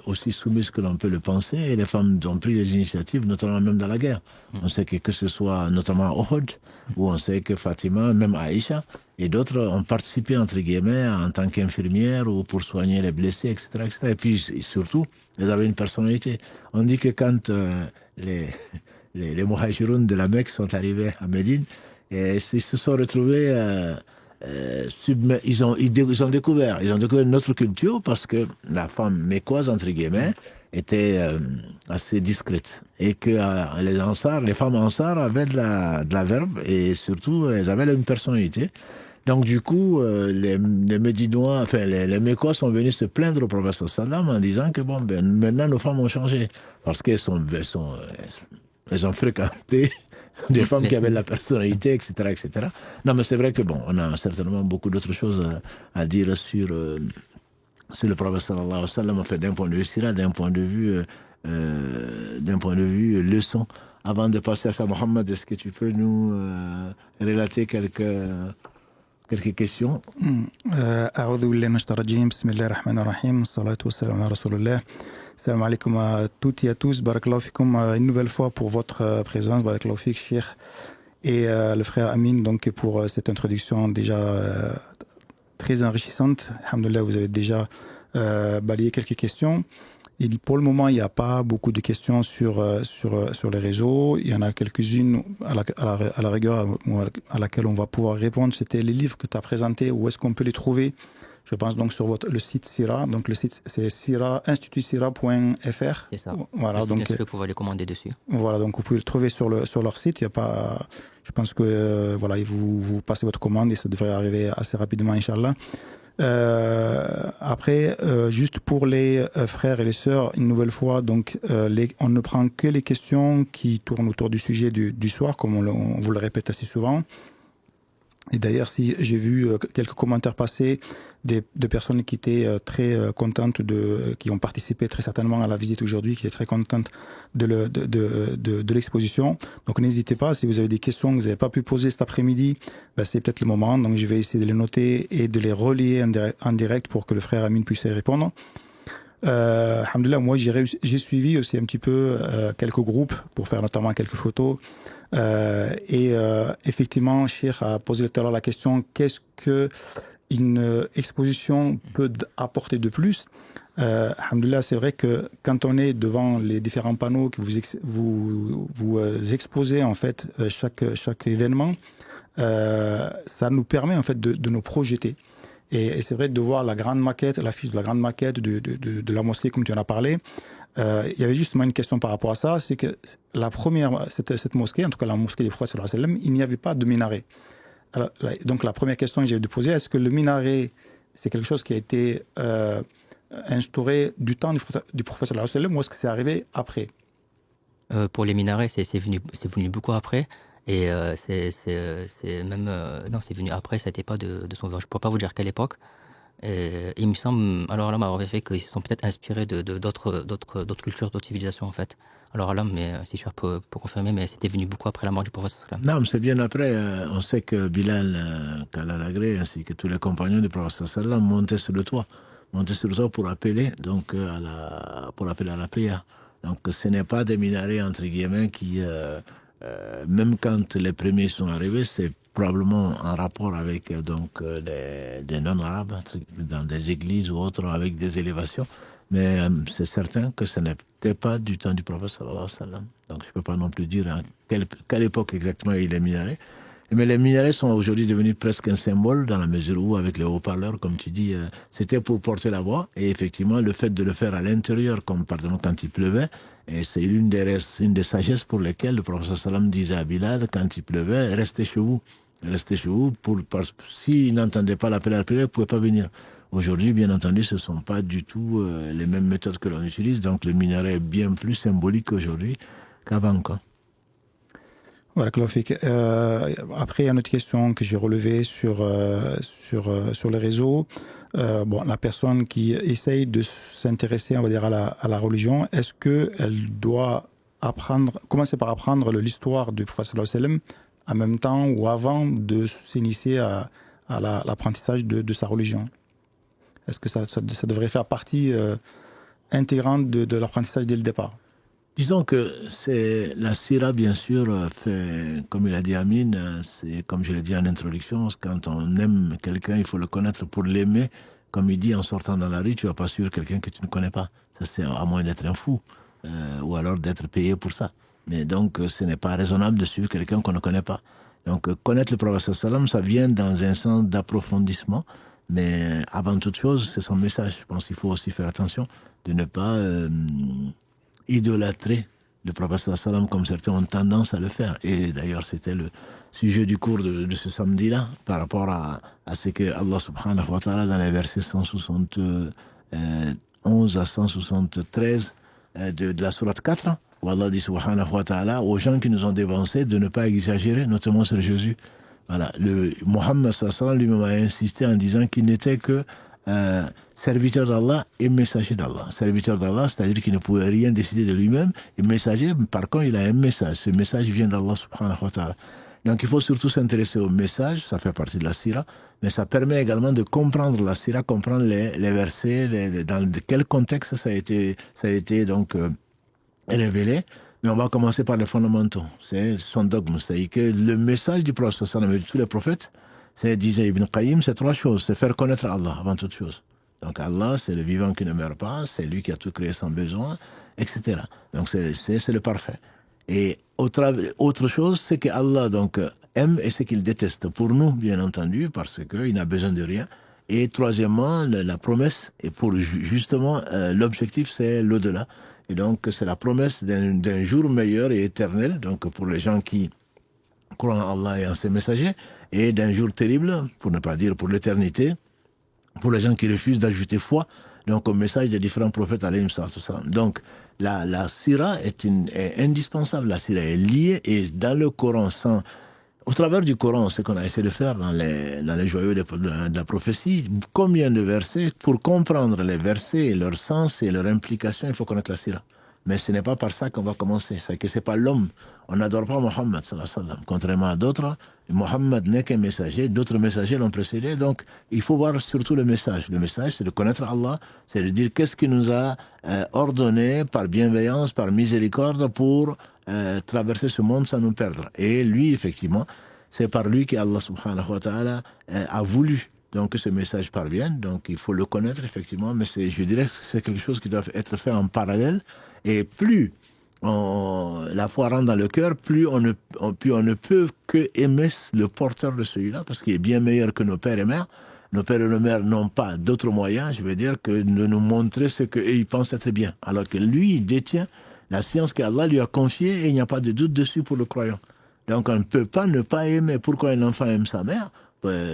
aussi soumises que l'on peut le penser, et les femmes ont pris des initiatives, notamment même dans la guerre. On sait que ce soit notamment à Uhud, où on sait que Fatima, même Aïcha, et d'autres ont participé, entre guillemets, en tant qu'infirmières ou pour soigner les blessés, etc., etc. Et puis, surtout, elles avaient une personnalité. On dit que quand les Muhajiroun de la Mecque sont arrivés à Médine, et ils se sont retrouvés, ils ont découvert notre culture parce que la femme mécoise, entre guillemets, était assez discrète. Et que les femmes ansar avaient de la verve et surtout, elles avaient une personnalité. Donc, du coup, les Médinois, enfin, les Mécois sont venus se plaindre au prophète sallam en disant que, bon, ben, maintenant, nos femmes ont changé. Parce elles ont fréquenté des femmes qui avaient de la personnalité, etc., etc. Non, mais c'est vrai que, bon, on a certainement beaucoup d'autres choses à dire sur le prophète sallallahu alayhi wa sallam, en fait, d'un point de vue sira, d'un point de vue leçon. Avant de passer à ça, Mohamed, est-ce que tu peux nous relater quelques questions? أعوذ بالله من الشيطان الرجيم بسم الله الرحمن الرحيم الصلاة والسلام على رسول الله السلام عليكم à toutes et à tous barakallahu fikum une nouvelle fois pour votre présence barakallahu fik Cheikh et le frère Amin donc pour cette introduction déjà très enrichissante. Alhamdoulilah, vous avez déjà balayé quelques questions. Et pour le moment, il n'y a pas beaucoup de questions sur les réseaux. Il y en a quelques-unes à la rigueur à laquelle on va pouvoir répondre. C'était les livres que tu as présentés. Où est-ce qu'on peut les trouver? Je pense donc sur le site Sira. Donc le site, c'est institutsira.fr. C'est ça. Voilà, donc vous pouvez les commander dessus. Voilà, donc vous pouvez le trouver sur leur site. Il y a pas, je pense que voilà, vous passez votre commande et ça devrait arriver assez rapidement, Inch'Allah. Après, juste pour les frères et les sœurs, une nouvelle fois, donc on ne prend que les questions qui tournent autour du sujet du soir, comme on vous le répète assez souvent. Et d'ailleurs, si j'ai vu quelques commentaires passer de personnes qui étaient très contentes qui ont participé très certainement à la visite aujourd'hui, qui étaient très contentes de l'exposition. Donc n'hésitez pas, si vous avez des questions que vous n'avez pas pu poser cet après-midi, ben, c'est peut-être le moment. Donc je vais essayer de les noter et de les relier en direct pour que le frère Amin puisse y répondre. Alhamdoulilah, moi j'ai suivi aussi un petit peu quelques groupes pour faire notamment quelques photos. Effectivement, Cheikh a posé tout à l'heure la question, qu'est-ce que une exposition peut apporter de plus? Alhamdoulilah, c'est vrai que quand on est devant les différents panneaux que vous exposez en fait chaque événement, ça nous permet en fait de nous projeter. Et c'est vrai de voir la grande maquette, l'affiche de la grande maquette de la mosquée comme tu en as parlé. Il y avait justement une question par rapport à ça, c'est que cette mosquée, en tout cas la mosquée des prophètes sallallahu alayhi wa sallam, il n'y avait pas de minaret. Alors, donc la première question que j'ai de poser, est-ce que le minaret, c'est quelque chose qui a été instauré du temps du prophète sallallahu alayhi wa sallam, ou est-ce que c'est arrivé après? Pour les minarets, c'est venu beaucoup après. Et c'est même non, c'est venu après, ça n'était pas de son vivant. Je ne pourrais pas vous dire quelle époque. Et il me semble, alors là, m'aurait fait qu'ils se sont peut-être inspirés d'autres cultures, d'autres civilisations en fait. Alors là, mais si je peux confirmer, mais c'était venu beaucoup après la mort du prophète. Non, mais c'est bien après. On sait que Bilal, Kalalagré, ainsi que tous les compagnons du prophète montaient sur le toit pour appeler, donc pour appeler à la prière. Donc ce n'est pas des minarets entre guillemets qui même quand les premiers sont arrivés, c'est probablement en rapport avec des non-arabes dans des églises ou autres avec des élévations. Mais c'est certain que ce n'était pas du temps du prophète sallallahu alayhi wa sallam. Donc je ne peux pas non plus dire à quelle époque exactement il est minarets. Mais les minarets sont aujourd'hui devenus presque un symbole dans la mesure où, avec les haut-parleurs, comme tu dis, c'était pour porter la voix. Et effectivement, le fait de le faire à l'intérieur, comme par exemple quand il pleuvait, et c'est une des sagesses pour lesquelles le prophète sallam disait à Bilal, quand il pleuvait, restez chez vous. Restez chez vous, s'il n'entendait pas l'appel à la prière, il ne pouvait pas venir. Aujourd'hui, bien entendu, ce ne sont pas du tout les mêmes méthodes que l'on utilise. Donc le minaret est bien plus symbolique aujourd'hui qu'avant, quoi. Voilà, après, il y a une autre question que j'ai relevée sur les réseaux. La personne qui essaye de s'intéresser, on va dire, à la religion, est-ce qu'elle doit commencer par apprendre l'histoire du prophète sallallahu alayhi wa sallam en même temps ou avant de s'initier à l'apprentissage de sa religion? Est-ce que ça devrait faire partie intégrante de l'apprentissage dès le départ? Disons que c'est la sira, bien sûr, fait, comme il a dit Amin, c'est comme je l'ai dit en introduction, quand on aime quelqu'un, il faut le connaître pour l'aimer. Comme il dit, en sortant dans la rue, tu ne vas pas suivre quelqu'un que tu ne connais pas. Ça, c'est à moins d'être un fou, ou alors d'être payé pour ça. Mais donc, ce n'est pas raisonnable de suivre quelqu'un qu'on ne connaît pas. Donc, connaître le prophète sallam, ça vient dans un sens d'approfondissement. Mais avant toute chose, c'est son message. Je pense qu'il faut aussi faire attention de ne pas idolâtrer le prophète sallallahu alayhi wa sallam comme certains ont tendance à le faire. Et d'ailleurs, c'était le sujet du cours de ce samedi-là, par rapport à ce que Allah subhanahu wa ta'ala, dans les versets 171 à 173 de la sourate 4, où Allah dit subhanahu wa ta'ala aux gens qui nous ont dévancés de ne pas exagérer, notamment sur Jésus. Voilà, le Mohammed sallallahu alayhi wa sallam lui-même a insisté en disant qu'il n'était que serviteur d'Allah et messager d'Allah. Serviteur d'Allah, c'est-à-dire qu'il ne pouvait rien décider de lui-même, et messager, par contre, il a un message. Ce message vient d'Allah subhanahu wa ta'ala. Donc il faut surtout s'intéresser au message, ça fait partie de la sira, mais ça permet également de comprendre la sira, comprendre les versets, dans quel contexte ça a été donc révélé. Mais on va commencer par les fondamentaux. C'est son dogme. C'est-à-dire que le message du prophète sallallahu alayhi wa sallam et de tous les prophètes, c'est, disait Ibn Qayyim, c'est trois choses. C'est faire connaître Allah avant toute chose. Donc Allah, c'est le vivant qui ne meurt pas, c'est lui qui a tout créé sans besoin, etc. Donc c'est le parfait. Et autre chose, c'est que Allah donc aime et ce qu'il déteste. Pour nous, bien entendu, parce qu'il n'a besoin de rien. Et troisièmement, la promesse, et pour justement, l'objectif, c'est l'au-delà. Et donc, c'est la promesse d'un jour meilleur et éternel, donc pour les gens qui croient en Allah et en ses messagers, et d'un jour terrible, pour ne pas dire pour l'éternité, pour les gens qui refusent d'ajouter foi, donc au message des différents prophètes, alayhim salam. Donc, la sira est indispensable, la sira est liée, et dans le Coran, au travers du Coran, ce qu'on a essayé de faire dans les joyaux de la prophétie, combien de versets, pour comprendre les versets et leur sens et leur implication, il faut connaître la sira. Mais ce n'est pas par ça qu'on va commencer. C'est que ce n'est pas l'homme. On n'adore pas Mohammed, sallallahu alayhi wa sallam. Contrairement à d'autres, Mohammed n'est qu'un messager. D'autres messagers l'ont précédé. Donc, il faut voir surtout le message. Le message, c'est de connaître Allah. C'est de dire qu'est-ce qu'il nous a ordonné par bienveillance, par miséricorde, pour traverser ce monde sans nous perdre. Et lui, effectivement, c'est par lui qu'Allah subhanahu wa ta'ala a voulu donc que ce message parvienne. Donc, il faut le connaître, effectivement. Mais je dirais que c'est quelque chose qui doit être fait en parallèle. Et plus la foi rentre dans le cœur, plus on ne peut que aimer le porteur de celui-là, parce qu'il est bien meilleur que nos pères et mères. Nos pères et nos mères n'ont pas d'autres moyens, je veux dire, que de nous montrer ce qu'ils pensent être bien. Alors que lui, il détient la science qu'Allah lui a confiée et il n'y a pas de doute dessus pour le croyant. Donc on ne peut pas ne pas aimer. Pourquoi un enfant aime sa mère ?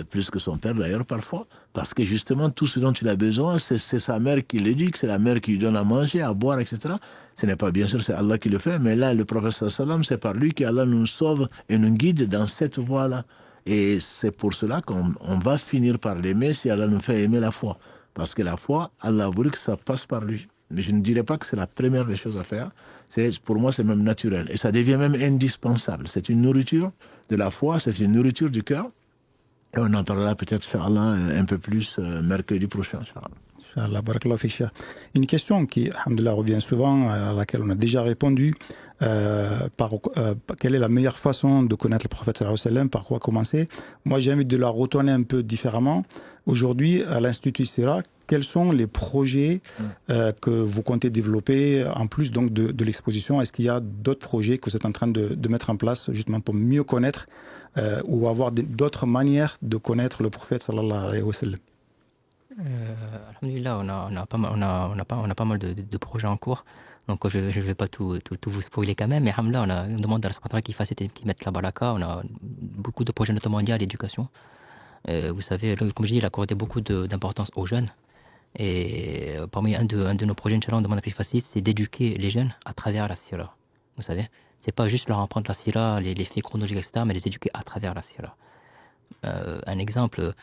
Plus que son père d'ailleurs parfois, parce que justement tout ce dont il a besoin, c'est sa mère qui l'éduque, c'est la mère qui lui donne à manger, à boire, etc. Ce n'est pas bien sûr, c'est Allah qui le fait, mais là le prophète sallallahu alayhi wa sallam, c'est par lui qu'Allah nous sauve et nous guide dans cette voie-là. Et c'est pour cela qu'on va finir par l'aimer si Allah nous fait aimer la foi. Parce que la foi, Allah a voulu que ça passe par lui. Mais je ne dirais pas que c'est la première des choses à faire. Pour moi, c'est même naturel. Et ça devient même indispensable. C'est une nourriture de la foi, c'est une nourriture du cœur. Et on en parlera peut-être, Inch'Allah, un peu plus mercredi prochain, Inch'Allah. Inch'Allah, barakallahu fik. Une question qui, alhamdoulilah, revient souvent, à laquelle on a déjà répondu. Quelle est la meilleure façon de connaître le prophète sallallahu alayhi wa sallam, par quoi commencer? Moi, j'ai envie de la retourner un peu différemment. Aujourd'hui, à l'Institut Sira, quels sont les projets que vous comptez développer en plus donc de l'exposition? Est-ce qu'il y a d'autres projets que vous êtes en train de mettre en place justement pour mieux connaître ou avoir d'autres manières de connaître le prophète sallallahu alayhi wa sallam? Alhamdulillah, on a pas mal de projets en cours. Donc je ne vais pas tout vous spoiler quand même, mais alhamdulillah, on demande à Allah qu'il fasse et qu'il mette la baraka. On a beaucoup de projets notamment liés à l'éducation. Vous savez, comme je dis, il a accordé beaucoup d'importance aux jeunes. Et parmi un de nos projets, Inch'Allah, on demande à qu'il fasse, c'est d'éduquer les jeunes à travers la sira. Vous savez, c'est pas juste leur apprendre la sira, les faits chronologiques, etc., mais les éduquer à travers la sira. Un exemple,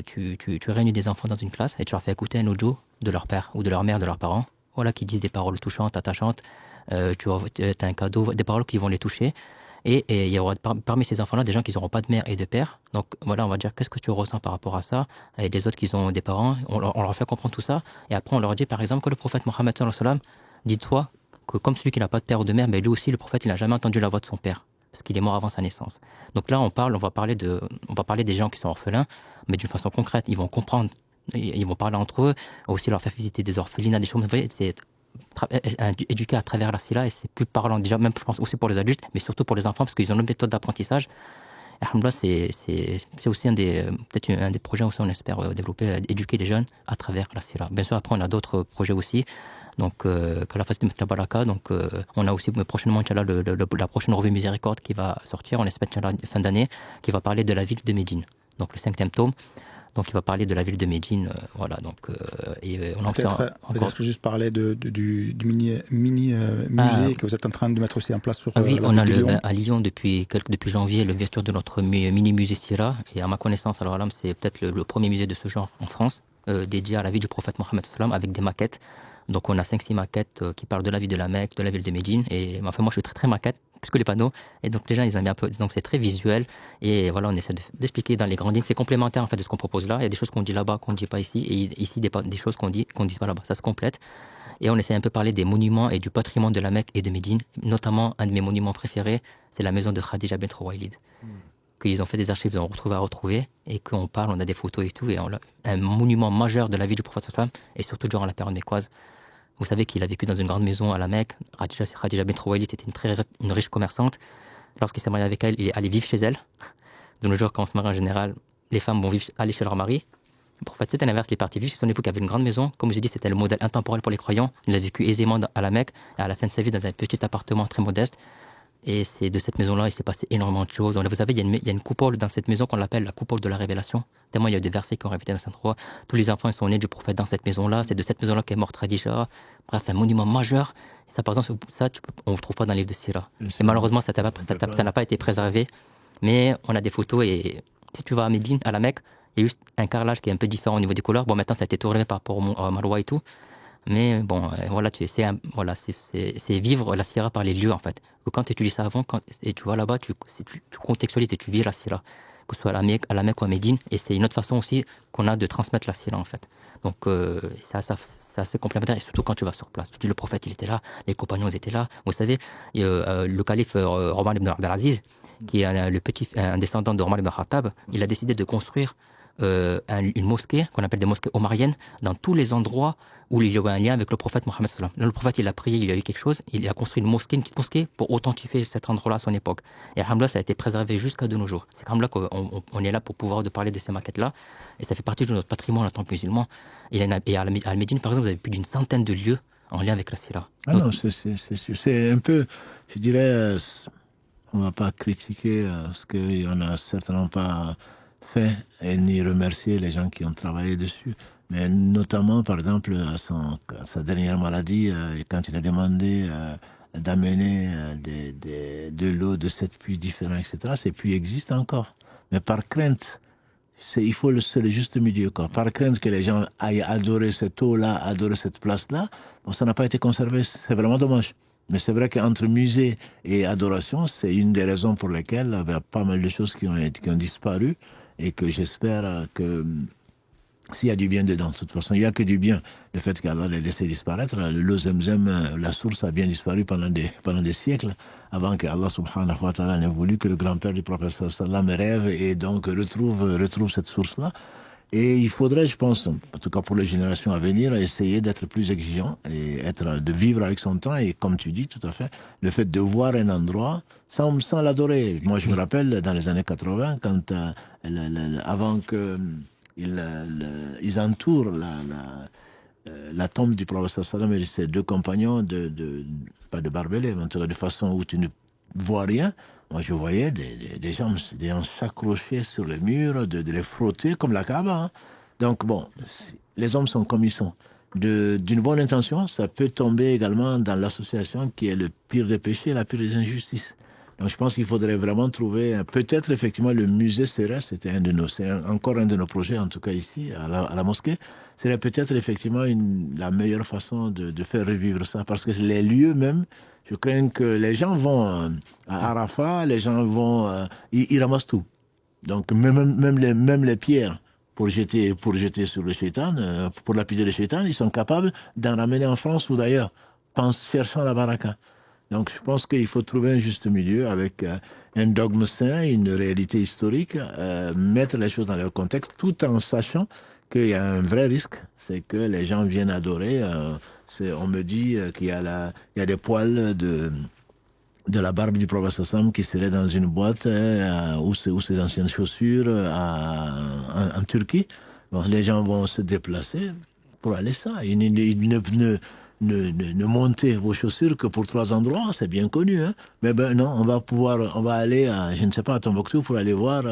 tu réunis des enfants dans une classe et tu leur fais écouter un audio de leur père ou de leur mère, de leurs parents, voilà, qui disent des paroles touchantes, attachantes, tu as un cadeau, des paroles qui vont les toucher. Et il y aura parmi ces enfants-là des gens qui n'auront pas de mère et de père. Donc voilà, on va dire qu'est-ce que tu ressens par rapport à ça. Et les autres qui ont des parents, on leur fait comprendre tout ça. Et après, on leur dit par exemple que le prophète Mohammed sallallahu alayhi wa sallam, dis-toi que comme celui qui n'a pas de père ou de mère, mais lui aussi, le prophète, il n'a jamais entendu la voix de son père. Parce qu'il est mort avant sa naissance. Donc là, on va parler des gens qui sont orphelins, mais d'une façon concrète. Ils vont comprendre, ils vont parler entre eux, aussi leur faire visiter des orphelinats, des choses. Vous voyez, c'est éduquer à travers la sila, et c'est plus parlant déjà, même je pense aussi pour les adultes, mais surtout pour les enfants, parce qu'ils ont une méthode d'apprentissage. Et alhamdoulilah, c'est aussi peut-être un des projets aussi on espère développer, éduquer les jeunes à travers la sira. Bien sûr, après on a d'autres projets aussi. Donc, qu'Allah fasse de mettre la baraka. Donc, on a aussi prochainement, Inch'Allah, la prochaine revue Miséricorde qui va sortir, on espère, Inch'Allah, fin d'année, qui va parler de la ville de Médine. Donc, le 5e tome. Donc, il va parler de la ville de Médine. Voilà. Donc, on a aussi peut-être juste parler du mini-musée que vous êtes en train de mettre aussi en place sur oui, la on a ville de Lyon. À Lyon depuis janvier l'ouverture de notre mini-musée Sira. Et à ma connaissance, alors là, c'est peut-être le premier musée de ce genre en France, dédié à la vie du prophète Mohammed sallam, avec des maquettes. Donc on a 5-6 maquettes qui parlent de la vie de la Mecque, de la ville de Médine. Et enfin, moi je suis très maquette, plus que les panneaux. Et donc les gens ils aiment un peu. Donc c'est très visuel. Et voilà, on essaie d'expliquer dans les grandes lignes. C'est complémentaire en fait de ce qu'on propose là. Il y a des choses qu'on dit là-bas qu'on ne dit pas ici. Et ici des choses qu'on dit pas là-bas. Ça se complète. Et on essaie un peu de parler des monuments et du patrimoine de la Mecque et de Médine. Notamment un de mes monuments préférés, c'est la maison de Khadija bint Khuwaylid. Qu'ils ont fait des archives, ils ont retrouvé et qu'on parle, on a des photos et tout. Et un monument majeur de la vie du prophète sallam et surtout durant la période mécoise. Vous savez qu'il a vécu dans une grande maison à la Mecque. Khadija bint Khuwaylid était une riche commerçante. Lorsqu'il s'est marié avec elle, il est allé vivre chez elle. De nos jours, quand on se marie en général, les femmes vont aller chez leur mari. Le prophète, c'était l'inverse, il est parti vivre chez son époux qui avait une grande maison. Comme je dis, c'était le modèle intemporel pour les croyants. Il a vécu aisément à la Mecque et à la fin de sa vie dans un petit appartement très modeste. Et c'est de cette maison-là, il s'est passé énormément de choses. Vous savez, il y a une coupole dans cette maison qu'on appelle la coupole de la révélation. Tellement il y a des versets qui ont répété dans cet endroit. Tous les enfants ils sont nés du prophète dans cette maison-là. C'est de cette maison-là qu'est morte Khadija. Bref, un monument majeur. Et ça, par exemple, on ne le trouve pas dans le livre de Sira. Et malheureusement, ça n'a pas été préservé. Mais on a des photos. Et si tu vas à Médine, à la Mecque, il y a juste un carrelage qui est un peu différent au niveau des couleurs. Bon, maintenant, ça a été tout relevé par rapport au Marwa et tout. Mais bon, voilà, c'est vivre la Sira par les lieux, en fait. Quand tu étudies ça avant, et tu vas là-bas, tu contextualises et tu vis la Sira, que ce soit à la Mecque ou à Médine. Et c'est une autre façon aussi qu'on a de transmettre la Sira, en fait. Donc, c'est assez complémentaire. Et surtout quand tu vas sur place. Tu dis, le prophète, il était là, les compagnons, ils étaient là. Vous savez, le calife Omar ibn Abdelaziz, qui est un descendant de Omar ibn Khattab, il a décidé de construire une mosquée qu'on appelle des mosquées omariennes dans tous les endroits où il y avait un lien avec le prophète Mohammed sallam. Le prophète il a prié, il y a eu quelque chose, il a construit une petite mosquée pour authentifier cet endroit-là à son époque. Et alhamdoulilah, ça a été préservé jusqu'à de nos jours. C'est alhamdoulilah qu'on est là pour pouvoir parler de ces maquettes-là et ça fait partie de notre patrimoine en tant que musulman. Et à Médine, par exemple, vous avez plus d'une centaine de lieux en lien avec la Sira. Ah non, c'est un peu, je dirais, on ne va pas critiquer ce qu'on n'a certainement pas fait et ni remercier les gens qui ont travaillé dessus. Mais notamment, par exemple, à sa dernière maladie, quand il a demandé d'amener de l'eau de 7 puits différents, etc., ces puits existent encore. Mais par crainte, il faut le juste milieu. Quoi. Par crainte que les gens aillent adorer cette eau-là, adorer cette place-là, bon, ça n'a pas été conservé. C'est vraiment dommage. Mais c'est vrai qu'entre musée et adoration, c'est une des raisons pour lesquelles il y a pas mal de choses qui ont disparu et que j'espère que s'il y a du bien dedans, de toute façon, il n'y a que du bien. Le fait qu'Allah l'ait laissé disparaître, le Zemzem, la source a bien disparu pendant des siècles, avant que Allah subhanahu wa ta'ala n'ait voulu que le grand-père du prophète sallam rêve et donc retrouve cette source-là. Et il faudrait, je pense, en tout cas pour les générations à venir, essayer d'être plus exigeant et de vivre avec son temps. Et comme tu dis, tout à fait, le fait de voir un endroit sans l'adorer. Moi, je me rappelle, dans les années 80, quand avant que ils entourent la tombe du prophète sallam et ses deux compagnons pas de barbelés, mais en tout cas de façon où tu ne vois rien. Moi, je voyais des gens s'accrocher sur le mur, de les frotter comme la Kaaba. Hein. Donc, bon, les hommes sont comme ils sont. D'une bonne intention, ça peut tomber également dans l'association qui est le pire des péchés, la pire des injustices. Donc, je pense qu'il faudrait vraiment trouver, peut-être effectivement le musée Sera, c'est encore un de nos projets, en tout cas ici, à la mosquée, serait peut-être effectivement la meilleure façon de faire revivre ça. Parce que les lieux même, je crains que les gens vont à Arafat, les gens vont, ils ramassent tout. Donc, même les pierres pour jeter sur le shaitan, pour lapider le shaitan, ils sont capables d'en ramener en France ou d'ailleurs, cherchant la baraka. Donc, je pense qu'il faut trouver un juste milieu avec un dogme sain, une réalité historique, mettre les choses dans leur contexte, tout en sachant qu'il y a un vrai risque, c'est que les gens viennent adorer. On me dit qu'il y a des poils de la barbe du prophète sallam qui serait dans une boîte ou ses anciennes chaussures en Turquie. Bon, les gens vont se déplacer pour aller ça. Ils ne montez vos chaussures que pour 3 endroits, c'est bien connu. Hein. Mais ben non, on va aller à, je ne sais pas, à Tombouctou pour aller voir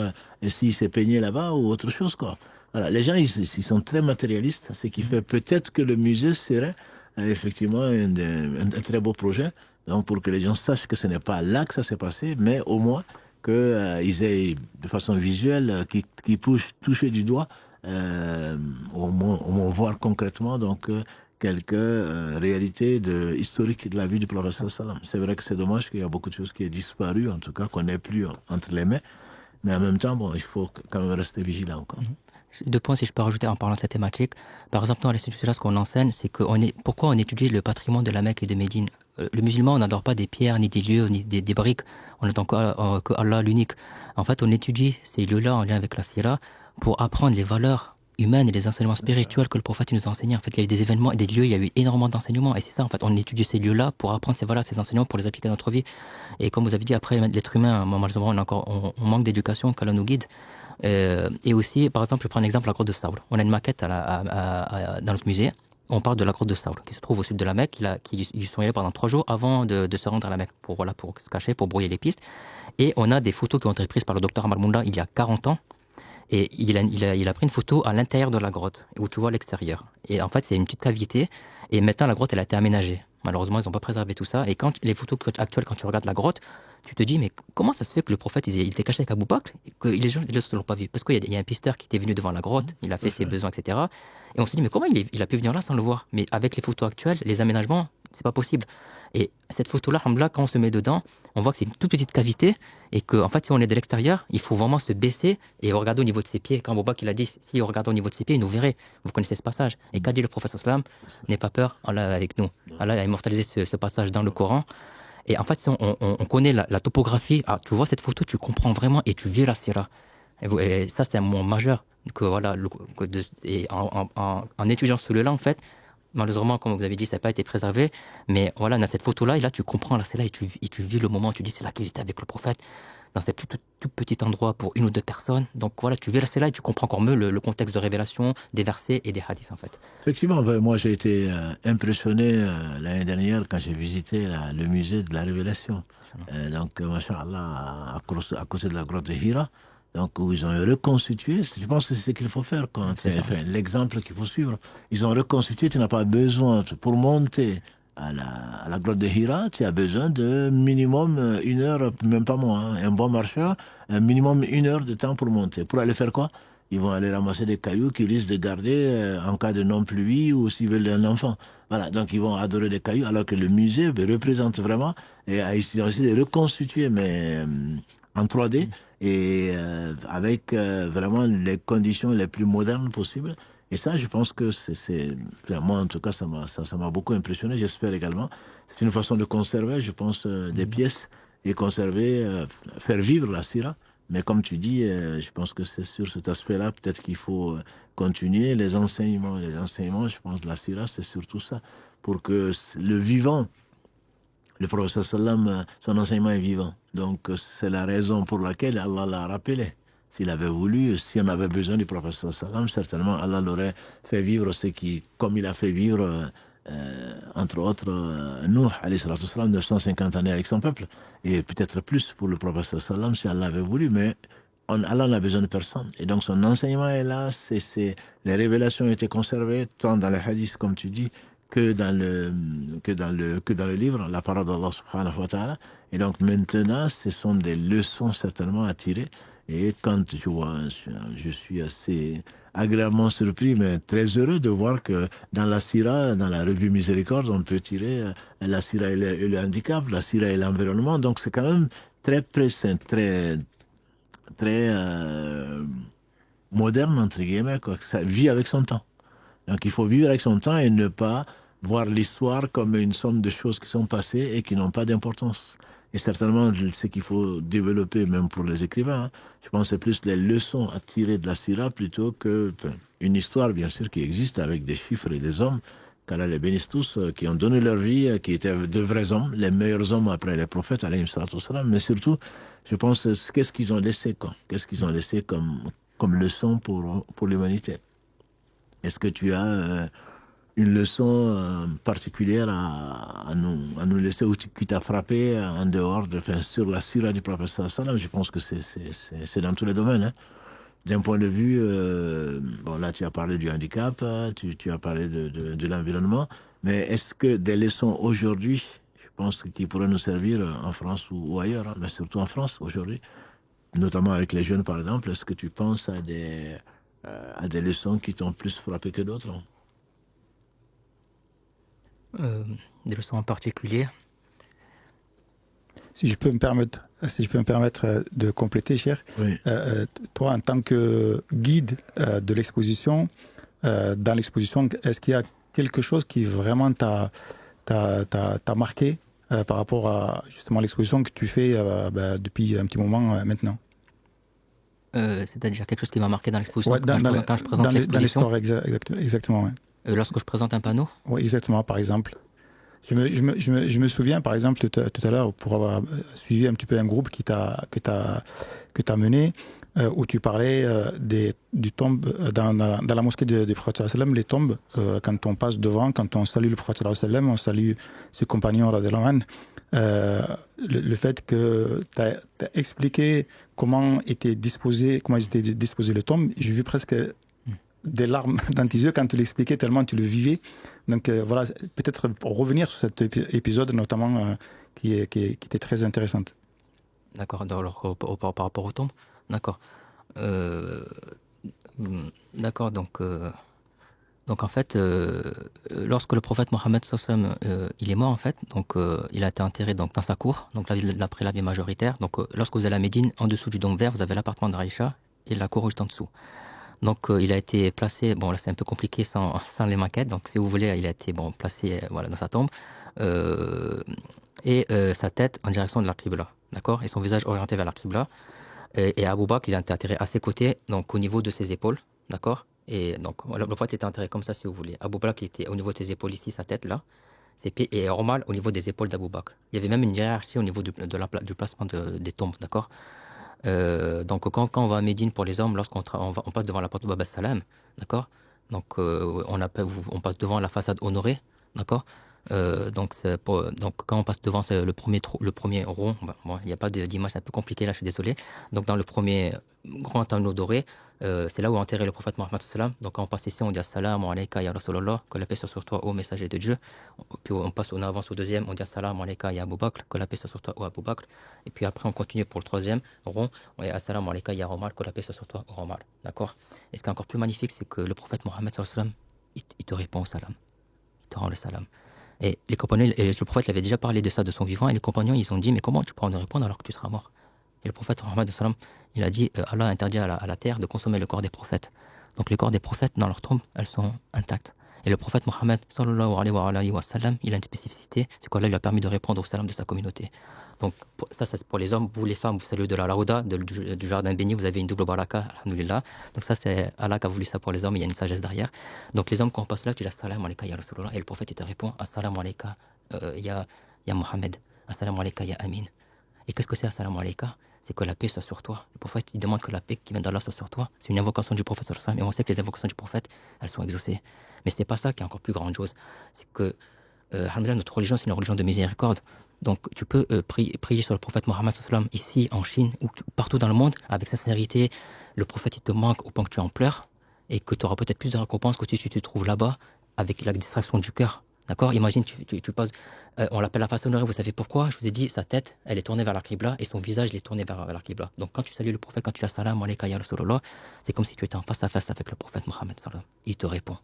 s'il s'est peigné là-bas ou autre chose, quoi. Voilà, les gens, ils sont très matérialistes, ce qui fait peut-être que le musée serait effectivement un très beau projet. Donc, pour que les gens sachent que ce n'est pas là que ça s'est passé, mais au moins qu'ils aient de façon visuelle, qu'ils puissent toucher du doigt, au moins voir concrètement donc, quelques réalités historiques de la vie du prophète sallam. C'est vrai que c'est dommage qu'il y a beaucoup de choses qui aient disparu, en tout cas qu'on n'ait plus entre les mains, mais en même temps, bon, il faut quand même rester vigilant encore. 2 points, si je peux rajouter en parlant de cette thématique. Par exemple, nous, à l'Institut là, ce qu'on enseigne, c'est pourquoi on étudie le patrimoine de la Mecque et de Médine. Le musulman, on n'adore pas des pierres, ni des lieux, ni des briques. On n'attend que Allah l'unique. En fait, on étudie ces lieux-là en lien avec la Sira pour apprendre les valeurs humaines et les enseignements spirituels que le prophète nous a enseignés. En fait, il y a eu des événements et des lieux, il y a eu énormément d'enseignements. Et c'est ça, en fait, on étudie ces lieux-là pour apprendre ces valeurs, ces enseignements, pour les appliquer dans notre vie. Et comme vous avez dit, après, l'être humain, malheureusement, on manque d'éducation, qu'Allah nous guide. Et aussi, par exemple, je prends un exemple, la grotte de Saoul. On a une maquette dans notre musée. On parle de la grotte de Saoul, qui se trouve au sud de la Mecque. Ils sont allés pendant 3 jours avant de se rendre à la Mecque, pour se cacher, pour brouiller les pistes. Et on a des photos qui ont été prises par le docteur Amar Mounda il y a 40 ans. Et il a pris une photo à l'intérieur de la grotte, où tu vois l'extérieur. Et en fait, c'est une petite cavité. Et maintenant, la grotte, elle a été aménagée. Malheureusement, ils n'ont pas préservé tout ça. Et quand les photos actuelles, quand tu regardes la grotte, tu te dis, mais comment ça se fait que le prophète, il était caché avec Abou Bakr et que les gens ne l'ont pas vu? Parce qu'il y a un pisteur qui était venu devant la grotte, il a fait ses besoins, etc. Et on se dit, mais comment il a pu venir là sans le voir? Mais avec les photos actuelles, les aménagements, c'est pas possible. Et cette photo-là, alhamdoulilah, quand on se met dedans, on voit que c'est une toute petite cavité et que, en fait, si on est de l'extérieur, il faut vraiment se baisser et regarder au niveau de ses pieds. Quand Abou Bakr, il a dit, si on regarde au niveau de ses pieds, il nous verrait. Vous connaissez ce passage. Et qu'a dit le prophète sallam? N'aie pas peur, Allah est avec nous. Allah a immortalisé ce passage dans le Coran. Et en fait, si on connaît la topographie, tu vois cette photo, tu comprends vraiment et tu vis la sira. Et ça, c'est un moment majeur. Que, voilà, et en étudiant celui-là, en fait, malheureusement, comme vous avez dit, ça n'a pas été préservé. Mais voilà, on a cette photo-là, et là, tu comprends la sira et tu vis le moment. Tu dis, c'est là qu'il était avec le prophète, dans ce tout petit endroit pour 1 ou 2 personnes. Donc voilà, tu vis la sira et tu comprends encore mieux le contexte de révélation, des versets et des hadiths, en fait. Effectivement, moi j'ai été impressionné l'année dernière quand j'ai visité le musée de la Révélation. Donc, Masha'Allah, à côté de la grotte de Hira, donc, où ils ont reconstitué, je pense que c'est ce qu'il faut faire, l'exemple qu'il faut suivre. Ils ont reconstitué, tu n'as pas besoin, pour monter à la grotte de Hira, tu as besoin de minimum 1 heure, même pas moins, hein, un bon marcheur, un minimum 1 heure de temps pour monter. Pour aller faire quoi? Ils vont aller ramasser des cailloux qu'ils risquent de garder en cas de non-pluie ou s'ils veulent un enfant. Voilà, donc ils vont adorer des cailloux, alors que le musée représente vraiment, et ils ont essayé de reconstituer, mais en 3D, et avec vraiment les conditions les plus modernes possibles. Et ça, je pense que moi, en tout cas, ça m'a beaucoup impressionné. J'espère également. C'est une façon de conserver, je pense, des pièces et conserver, faire vivre la sira. Mais comme tu dis, je pense que c'est sur cet aspect-là, peut-être qu'il faut continuer les enseignements. Les enseignements, je pense, de la sira, c'est surtout ça. Pour que le vivant, le prophète sallam, son enseignement est vivant. Donc, c'est la raison pour laquelle Allah l'a rappelé. S'il avait voulu, si on avait besoin du prophète sallam, certainement Allah l'aurait fait vivre comme il a fait vivre, entre autres, Nuh, 950 années avec son peuple, et peut-être plus pour le prophète sallam si Allah avait voulu, mais Allah n'a besoin de personne. Et donc son enseignement est là, les révélations ont été conservées, tant dans les hadiths, comme tu dis, que dans le livre, la parole d'Allah subhanahu wa ta'ala. Et donc maintenant, ce sont des leçons certainement à tirer. Et quand je suis assez agréablement surpris, mais très heureux de voir que dans la Sira, dans la revue Miséricorde, on peut tirer la Sira et le handicap, la Sira et l'environnement. Donc c'est quand même très précis, très moderne, entre guillemets, quoi. Ça vit avec son temps. Donc il faut vivre avec son temps et ne pas voir l'histoire comme une somme de choses qui sont passées et qui n'ont pas d'importance. Et certainement, ce qu'il faut développer, même pour les écrivains, je pense que c'est plus les leçons à tirer de la Sira plutôt que une histoire, bien sûr, qui existe avec des chiffres et des hommes, qu'Allah les bénisse tous, qui ont donné leur vie, qui étaient de vrais hommes, les meilleurs hommes après les prophètes, alayhim salatu wassalam. Mais surtout, je pense, qu'est-ce qu'ils ont laissé, quoi? Qu'est-ce qu'ils ont laissé comme leçon pour l'humanité? Est-ce que tu as une leçon particulière à nous laisser, ou qui t'a frappé en dehors, sur la sira du prophète sallallahu alayhi wa sallam? Je pense que c'est dans tous les domaines, hein. D'un point de vue, bon là tu as parlé du handicap, tu as parlé de l'environnement, mais est-ce que des leçons aujourd'hui, je pense, qui pourraient nous servir en France ou ailleurs, hein, mais surtout en France aujourd'hui, notamment avec les jeunes par exemple, est-ce que tu penses à des leçons qui t'ont plus frappé que d'autres? Des leçons en particulier. Si je peux me permettre de compléter, cher, Oui. Toi, en tant que guide de l'exposition, dans l'exposition, est-ce qu'il y a quelque chose qui vraiment t'a marqué par rapport à justement l'exposition que tu fais depuis un petit moment maintenant? C'est-à-dire quelque chose qui m'a marqué dans l'exposition, Ouais, quand je présente l'exposition. dans l'histoire, exactement. Ouais. Lorsque je présente un panneau. Oui, exactement, par exemple. Je me souviens, par exemple, tout à l'heure, pour avoir suivi un petit peu un groupe que t'as mené, où tu parlais du tombe dans la mosquée du prophète sallallahu alayhi wa sallam, les tombes, quand on passe devant, quand on salue le prophète sallallahu alayhi wa sallam, on salue ses compagnons radiallahu anhu. Le fait que tu as expliqué comment étaient disposées les tombes, j'ai vu presque des larmes dans tes yeux quand tu l'expliquais, tellement tu le vivais. Donc voilà, peut-être pour revenir sur cet épisode notamment qui était très intéressante. D'accord, alors par rapport aux tombes. D'accord. D'accord, donc en fait, lorsque le prophète Mohammed il est mort en fait, donc il a été enterré donc dans sa cour, donc d'après l'avis majoritaire. Donc lorsque vous allez à Médine, en dessous du dôme vert, vous avez l'appartement d'Aïcha et la cour juste en dessous. Donc il a été placé, bon là c'est un peu compliqué sans les maquettes, donc si vous voulez, il a été placé voilà, dans sa tombe, et sa tête en direction de la Qibla, d'accord, et son visage orienté vers la Qibla, et Abou Bakr il a été enterré à ses côtés, donc au niveau de ses épaules, d'accord, et donc voilà, le prophète était enterré comme ça si vous voulez. Abou Bakr il était au niveau de ses épaules ici, sa tête là, ses pieds, et Omar au niveau des épaules d'Abou Bakr. Il y avait même une hiérarchie au niveau du placement des tombes, d'accord. Donc quand on va à Médine pour les hommes, lorsqu'on on passe devant la porte de Bab Salam, d'accord, donc on passe devant la façade honorée, d'accord, donc quand on passe devant le premier rond, il n'y a pas d'image, c'est un peu compliqué là, je suis désolé. Donc dans le premier grand anneau doré, c'est là où est enterré le prophète Mohammed sallam. Donc quand on passe ici, on dit assalamu alayka ya Rasulallah, que la paix soit sur toi, ô messager de Dieu. Puis on avance au deuxième, on dit assalamu alayka ya Abu Bakr, que la paix soit sur toi, ô Abu Bakr. Et puis après on continue pour le troisième rond, on dit assalamu alayka ya Omar, que la paix soit sur toi, ô Omar. D'accord. Et ce qui est encore plus magnifique, c'est que le prophète Mohammed sallam, il te répond au salam, il te rend le salam. Et les compagnons, et le prophète avait déjà parlé de ça de son vivant, et les compagnons ils ont dit mais comment tu pourras nous répondre alors que tu seras mort? Et le prophète Mohammed sallam, il a dit Allah interdit à la terre de consommer le corps des prophètes. Donc les corps des prophètes dans leurs tombes, elles sont intactes. Et le prophète Mohammed sallallahu alayhi wa sallam, il a une spécificité, c'est qu'Allah lui a permis de répondre au salam de sa communauté. Donc ça c'est pour les hommes. Vous les femmes, vous saluez de la Raouda, du jardin béni, vous avez une double baraka, alhamdoulilah. Donc ça c'est Allah qui a voulu ça pour les hommes, il y a une sagesse derrière. Donc les hommes quand on passe là, tu dis assalamu alayka ya Rasulullah, et le prophète il te répond assalamu alayka ya Mohammed, assalamu alayka ya Amin. Et qu'est-ce que c'est assalamu alayka? C'est que la paix soit sur toi. Le prophète il demande que la paix qui vient d'Allah soit sur toi. C'est une invocation du prophète sallallahu alayhi wa sallam, et on sait que les invocations du prophète elles sont exaucées. Mais c'est pas ça qui est encore plus grandiose. C'est que notre religion c'est une religion de miséricorde. Donc tu peux prier sur le prophète Mohammed sallallahu alayhi wa sallam ici en Chine ou partout dans le monde avec sincérité. Le prophète il te manque au point que tu en pleures et que tu auras peut-être plus de récompense que si tu te trouves là-bas avec la distraction du cœur. D'accord? Imagine, tu passes, on l'appelle la face honorée, vous savez pourquoi? Je vous ai dit, sa tête, elle est tournée vers la Qibla et son visage, il est tourné vers la Qibla. Donc quand tu salues le prophète, quand tu dis salam alayka ya Rasulullah, c'est comme si tu étais en face à face avec le prophète Mohammed sallallahu alayhi wa sallam. Il te répond.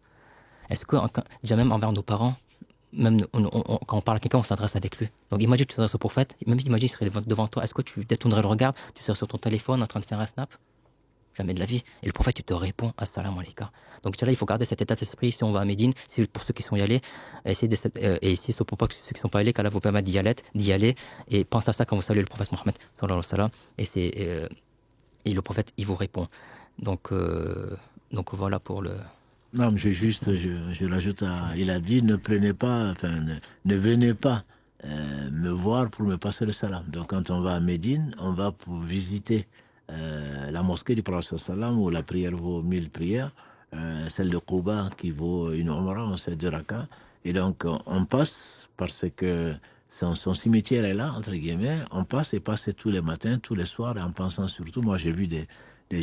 Est-ce que, déjà même envers nos parents, même quand on parle à quelqu'un, on s'adresse avec lui. Donc imagine, tu t'adresses au prophète, même imagine, il serait devant toi, est-ce que tu détournerais le regard, tu serais sur ton téléphone en train de faire un snap? Jamais de la vie. Et le prophète, il te répond assalamu alayka. Donc là, il faut garder cet état d'esprit si on va à Médine, si pour ceux qui sont y allés, et si pour pas ceux qui ne sont pas allés, qu'Allah vous permette d'y aller, et pense à ça quand vous saluez le prophète Mohammed sallallahu alayhi wa sallam, et le prophète, il vous répond. Donc voilà pour Non, mais je rajoute il a dit, ne prenez pas, enfin, ne venez pas me voir pour me passer le salam. Donc, quand on va à Médine, on va pour visiter la mosquée du prophète sallam, où la prière vaut 1000 prières, celle de Quba qui vaut une umrah, on sait 2 rakas. Et donc, on passe parce que son cimetière est là, entre guillemets. On passe et passe tous les matins, tous les soirs, et en pensant surtout, moi j'ai vu des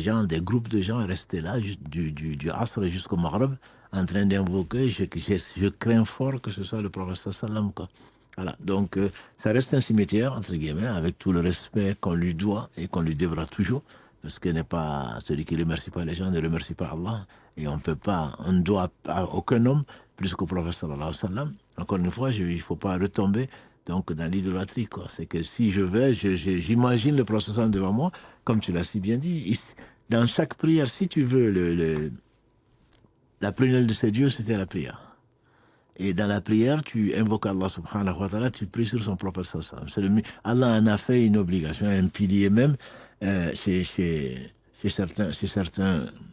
gens, des groupes de gens rester là du Asr jusqu'au Maghreb en train d'invoquer. Je crains fort que ce soit le prophète sallam, quoi. Voilà, donc ça reste un cimetière, entre guillemets, avec tout le respect qu'on lui doit et qu'on lui devra toujours, parce que n'est pas celui qui ne remercie pas les gens ne remercie pas Allah, et on ne doit à aucun homme plus qu'au prophète sallallahu alayhi wa sallam. Encore une fois, il ne faut pas retomber donc dans l'idolâtrie, quoi. C'est que si je vais, j'imagine le prophète sallallahu devant moi, comme tu l'as si bien dit, dans chaque prière, si tu veux, la prunelle de ces dieux, c'était la prière. Et dans la prière, tu invoques Allah subhanahu wa ta'ala, tu pries sur son propre sallam. Allah en a fait une obligation, un pilier même, chez certains,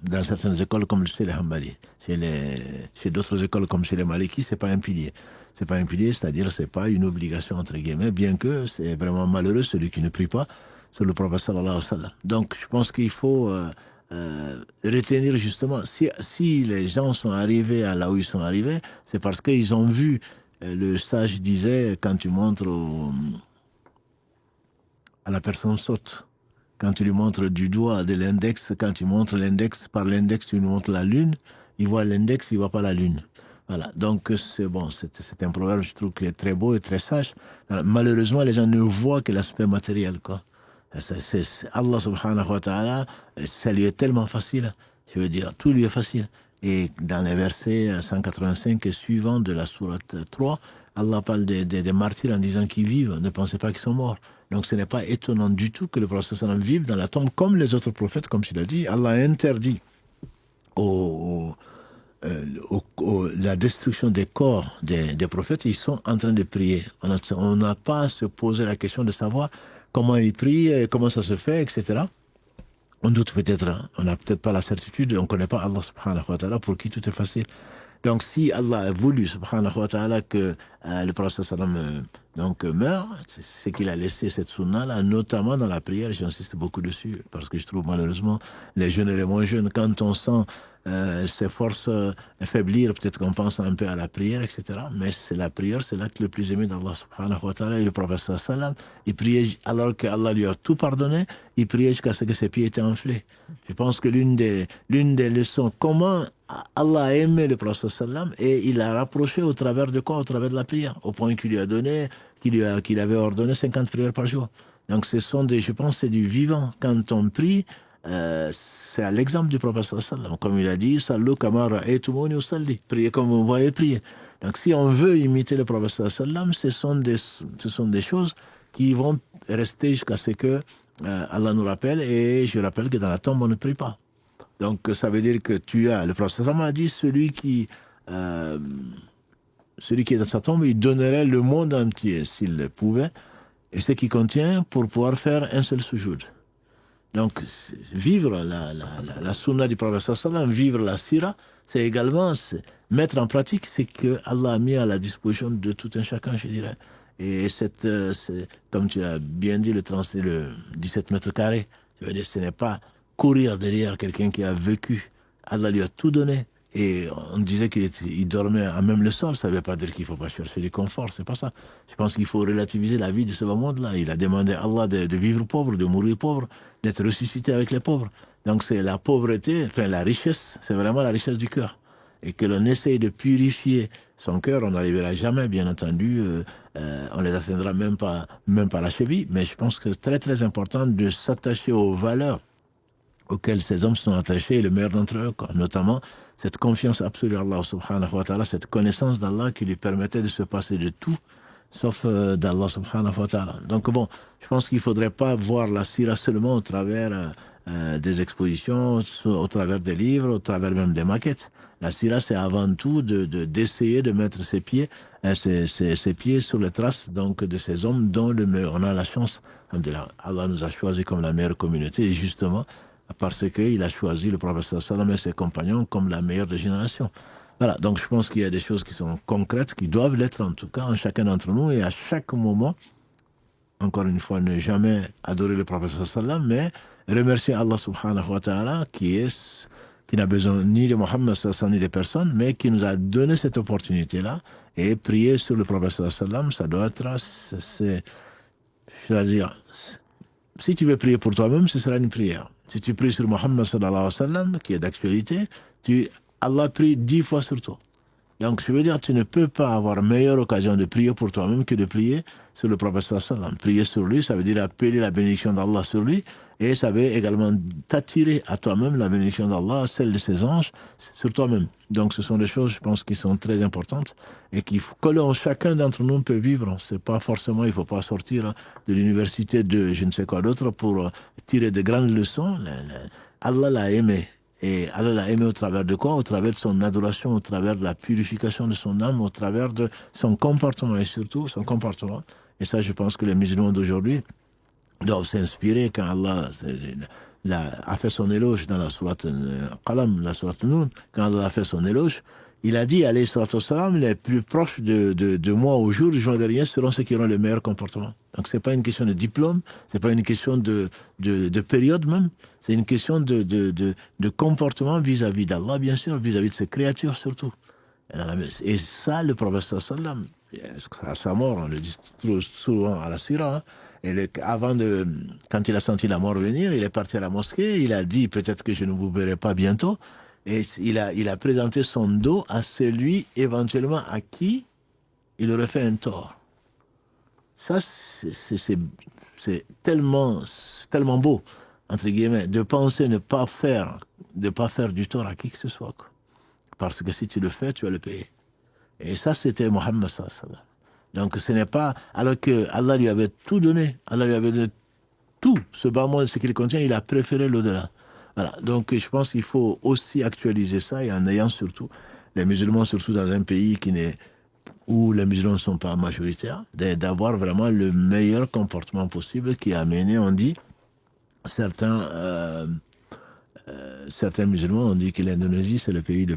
dans certaines écoles comme chez les Hanbali. Chez d'autres écoles comme chez les Malikis, c'est pas un pilier. C'est pas un pilier, c'est-à-dire c'est pas une obligation entre guillemets, bien que c'est vraiment malheureux celui qui ne prie pas sur le prophète sallallahu alayhi wa sallam. Donc je pense qu'il faut retenir justement, si les gens sont arrivés à là où ils sont arrivés, c'est parce qu'ils ont vu, le sage disait, quand tu montres à la personne sotte, quand tu lui montres du doigt de l'index, quand tu montres l'index, par l'index tu lui montres la lune, il voit l'index, il voit pas la lune. Voilà, donc c'est bon, c'est un proverbe, je trouve, qui est très beau et très sage. Alors, malheureusement, les gens ne voient que l'aspect matériel, quoi. Allah subhanahu wa ta'ala, ça lui est tellement facile. Je veux dire, tout lui est facile. Et dans les versets 185 et suivants de la sourate 3, Allah parle des martyrs en disant qu'ils vivent. Ne pensez pas qu'ils sont morts. Donc ce n'est pas étonnant du tout que le prophète sallam vive dans la tombe comme les autres prophètes, comme tu l'as dit. Allah a interdit la destruction des corps des prophètes. Ils sont en train de prier. On n'a pas à se poser la question de savoir comment ils prient, comment ça se fait, etc. On doute peut-être, hein. On n'a peut-être pas la certitude, on ne connaît pas Allah subhanahu wa ta'ala pour qui tout est facile. Donc si Allah a voulu subhanahu wa ta'ala que le prophète sallam meure, c'est qu'il a laissé cette sunna-là, notamment dans la prière, j'insiste beaucoup dessus, parce que je trouve malheureusement les jeunes et les moins jeunes, quand on sent ses forces affaiblir, peut-être qu'on pense un peu à la prière, etc. Mais c'est la prière, c'est l'acte le plus aimé d'Allah subhanahu wa ta'ala. Et le prophète sallam, il priait, alors qu'Allah lui a tout pardonné, il priait jusqu'à ce que ses pieds étaient enflés. Je pense que l'une des leçons, comment Allah a aimé le prophète sallam, et il l'a rapproché au travers de quoi? Au travers de la prière, au point qu'il lui a donné, qu'il avait ordonné 50 prières par jour. Donc je pense, c'est du vivant. Quand on prie, c'est à l'exemple du prophète sallam. Comme il a dit, Sallu kama ra'aytumuni usalli. Priez comme vous voyez prier. Donc si on veut imiter le prophète sallam, ce sont des choses qui vont rester jusqu'à ce que Allah nous rappelle. Et je rappelle que dans la tombe, on ne prie pas. Donc ça veut dire que le prophète sallam a dit, celui qui est dans sa tombe, il donnerait le monde entier s'il le pouvait, et ce qui contient pour pouvoir faire un seul sujoud. Donc, vivre la sunna du prophète sallam, vivre la sira, c'est également mettre en pratique ce que Allah a mis à la disposition de tout un chacun, je dirais. Et comme tu as bien dit, le 17 mètres carrés, je veux dire, ce n'est pas courir derrière quelqu'un qui a vécu. Allah lui a tout donné. Et on disait qu'il dormait à même le sol, ça ne veut pas dire qu'il ne faut pas chercher du confort, c'est pas ça. Je pense qu'il faut relativiser la vie de ce monde-là. Il a demandé à Allah de vivre pauvre, de mourir pauvre, d'être ressuscité avec les pauvres. Donc c'est la pauvreté, enfin la richesse, c'est vraiment la richesse du cœur. Et que l'on essaye de purifier son cœur, on n'arrivera jamais, bien entendu, on les atteindra même pas la cheville, mais je pense que c'est très très important de s'attacher aux valeurs auxquelles ces hommes sont attachés, et le meilleur d'entre eux, quoi. Notamment cette confiance absolue à Allah subhanahu wa ta'ala, cette connaissance d'Allah qui lui permettait de se passer de tout, sauf d'Allah subhanahu wa ta'ala. Donc bon, je pense qu'il ne faudrait pas voir la sira seulement au travers des expositions, au travers des livres, au travers même des maquettes. La sira, c'est avant tout d'essayer de mettre ses pieds sur les traces donc, de ces hommes dont on a la chance. Allah nous a choisi comme la meilleure communauté, et justement, parce qu'il a choisi le prophète sallallahu alayhi wa sallam et ses compagnons comme la meilleure des générations. Voilà, donc je pense qu'il y a des choses qui sont concrètes, qui doivent l'être en tout cas en chacun d'entre nous, et à chaque moment, encore une fois, ne jamais adorer le prophète sallallahu alayhi wa sallam, mais remercier Allah subhanahu wa ta'ala qui n'a besoin ni de Mohammed sallallahu alayhi wa sallam ni de personne, mais qui nous a donné cette opportunité-là, et prier sur le prophète sallallahu alayhi wa sallam, ça doit être, c'est-à-dire, si tu veux prier pour toi-même, ce sera une prière. Si tu pries sur Mohammed sallallahu alayhi wa sallam, qui est d'actualité, Allah prie 10 fois sur toi. Donc, je veux dire, tu ne peux pas avoir meilleure occasion de prier pour toi-même que de prier sur le prophète sallallahu alayhi wa sallam. Prier sur lui, ça veut dire appeler la bénédiction d'Allah sur lui, et ça veut également t'attirer à toi-même la bénédiction d'Allah, celle de ses anges, sur toi-même. Donc, ce sont des choses, je pense, qui sont très importantes et que chacun d'entre nous peut vivre. C'est pas forcément, il ne faut pas sortir de l'université de je ne sais quoi d'autre pour tirer de grandes leçons. Allah l'a aimé. Et Allah l'a aimé au travers de quoi? Au travers de son adoration, au travers de la purification de son âme, au travers de son comportement, et surtout son comportement. Et ça, je pense que les musulmans d'aujourd'hui doivent s'inspirer quand Allah a fait son éloge dans la sourate Qalam, la sourate Noun, quand Allah a fait son éloge, il a dit, alayhi salatu wassalam, les plus proches de moi au jour du jour dernier seront ceux qui auront le meilleur comportement. Donc c'est pas une question de diplôme, c'est pas une question de période même, c'est une question de comportement vis-à-vis d'Allah, bien sûr, vis-à-vis de ses créatures surtout. Et ça, le prophète sallallahu alayhi wa sallam, à sa mort, on le dit souvent à la sira, quand il a senti la mort venir, il est parti à la mosquée, il a dit peut-être que je ne vous verrai pas bientôt, et il a présenté son dos à celui éventuellement à qui il aurait fait un tort. Ça, c'est tellement beau, entre guillemets, de penser ne pas faire du tort à qui que ce soit. Quoi. Parce que si tu le fais, tu vas le payer. Et ça, c'était Mohammed sallallahu alayhi wa sallam. Donc ce n'est pas... Alors que Allah lui avait tout donné, Allah lui avait donné tout, ce bas monde, ce qu'il contient, il a préféré l'au-delà. Voilà. Donc je pense qu'il faut aussi actualiser ça, et en ayant surtout, les musulmans, surtout dans un pays où les musulmans ne sont pas majoritaires, d'avoir vraiment le meilleur comportement possible qui a amené, on dit, certains musulmans ont dit que l'Indonésie, c'est le pays le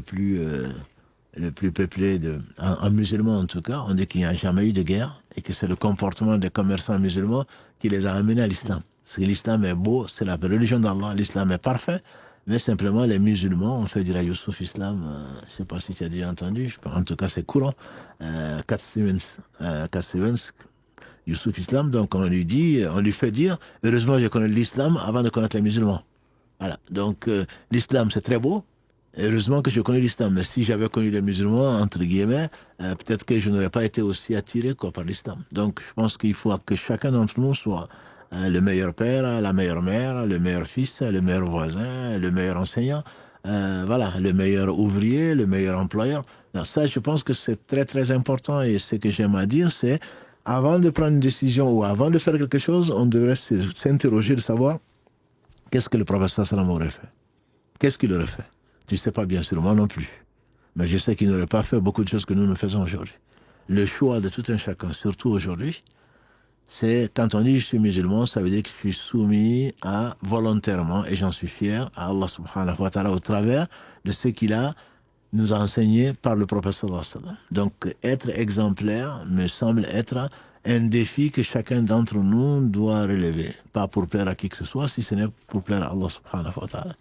plus peuplé, en musulmans en tout cas, on dit qu'il n'y a jamais eu de guerre et que c'est le comportement des commerçants musulmans qui les a amenés à l'islam. Parce que l'islam est beau, c'est la religion d'Allah, l'islam est parfait, mais simplement les musulmans, on fait dire à Youssouf Islam, je ne sais pas si tu as déjà entendu, en tout cas c'est courant, Cat Stevens, Youssouf Islam, donc on lui fait dire, heureusement je connais l'islam avant de connaître les musulmans. Voilà, donc l'islam c'est très beau, heureusement que je connais l'islam, mais si j'avais connu les musulmans, entre guillemets, peut-être que je n'aurais pas été aussi attiré par l'islam. Donc je pense qu'il faut que chacun d'entre nous soit le meilleur père, la meilleure mère, le meilleur fils, le meilleur voisin, le meilleur enseignant, voilà, le meilleur ouvrier, le meilleur employeur. Alors ça, je pense que c'est très très important, et ce que j'aime à dire, c'est avant de prendre une décision ou avant de faire quelque chose, on devrait s'interroger de savoir qu'est-ce que le prophète sallallahu alayhi wa sallam aurait fait. Qu'est-ce qu'il aurait fait? Tu ne sais pas, bien sûr, moi non plus. Mais je sais qu'il n'aurait pas fait beaucoup de choses que nous faisons aujourd'hui. Le choix de tout un chacun, surtout aujourd'hui, c'est quand on dit je suis musulman, ça veut dire que je suis soumis volontairement, et j'en suis fier, à Allah subhanahu wa ta'ala au travers de ce qu'il nous a enseigné par le prophète sallallahu alayhi wa sallam. Donc être exemplaire me semble être un défi que chacun d'entre nous doit relever. Pas pour plaire à qui que ce soit, si ce n'est pour plaire à Allah subhanahu wa ta'ala.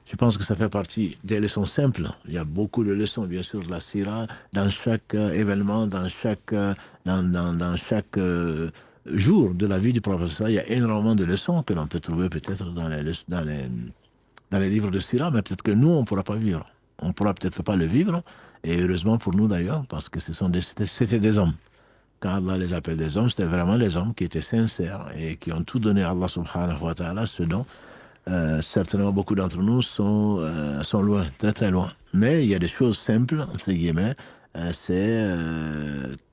Je pense que ça fait partie des leçons simples. Il y a beaucoup de leçons, bien sûr, de la sira, dans chaque événement, dans chaque jour de la vie du prophète. Il y a énormément de leçons que l'on peut trouver peut-être dans les livres de sira, mais peut-être que nous, on ne pourra pas vivre. On ne pourra peut-être pas le vivre, et heureusement pour nous d'ailleurs, parce que c'était des hommes. Quand Allah les appelle des hommes, c'était vraiment les hommes qui étaient sincères et qui ont tout donné à Allah subhanahu wa ta'ala, ce dont certainement beaucoup d'entre nous sont loin, très très loin. Mais il y a des choses simples, entre guillemets,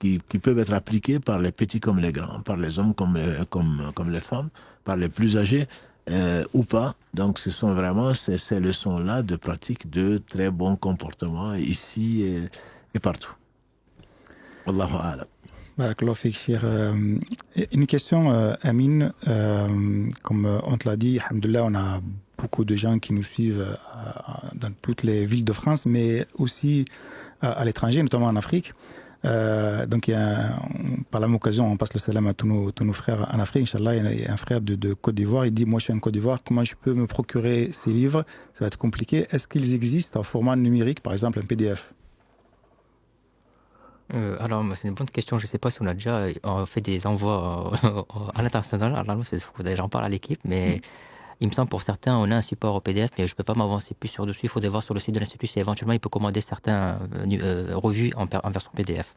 qui peuvent être appliquées par les petits comme les grands, par les hommes comme les femmes, par les plus âgés ou pas. Donc ce sont vraiment ces leçons-là de pratique de très bon comportement ici et partout. Wallahu a'lam. Barakallahu fik, Cheikh. Une question, Amine. Comme on te l'a dit, alhamdoulilah, on a beaucoup de gens qui nous suivent dans toutes les villes de France, mais aussi à l'étranger, notamment en Afrique. Donc, par la même occasion, on passe le salam à tous nos frères en Afrique. Inch'Allah, il y a un frère de Côte d'Ivoire. Il dit, moi, je suis en Côte d'Ivoire. Comment je peux me procurer ces livres? Ça va être compliqué. Est-ce qu'ils existent en format numérique, par exemple un PDF? Alors, c'est une bonne question. Je ne sais pas si on a déjà fait des envois à l'international. Alors, il faudrait que j'en parle à l'équipe. Mais il me semble pour certains, on a un support au PDF, mais je ne peux pas m'avancer plus sur dessus. Il faudrait voir sur le site de l'Institut si éventuellement il peut commander certains revues en version PDF.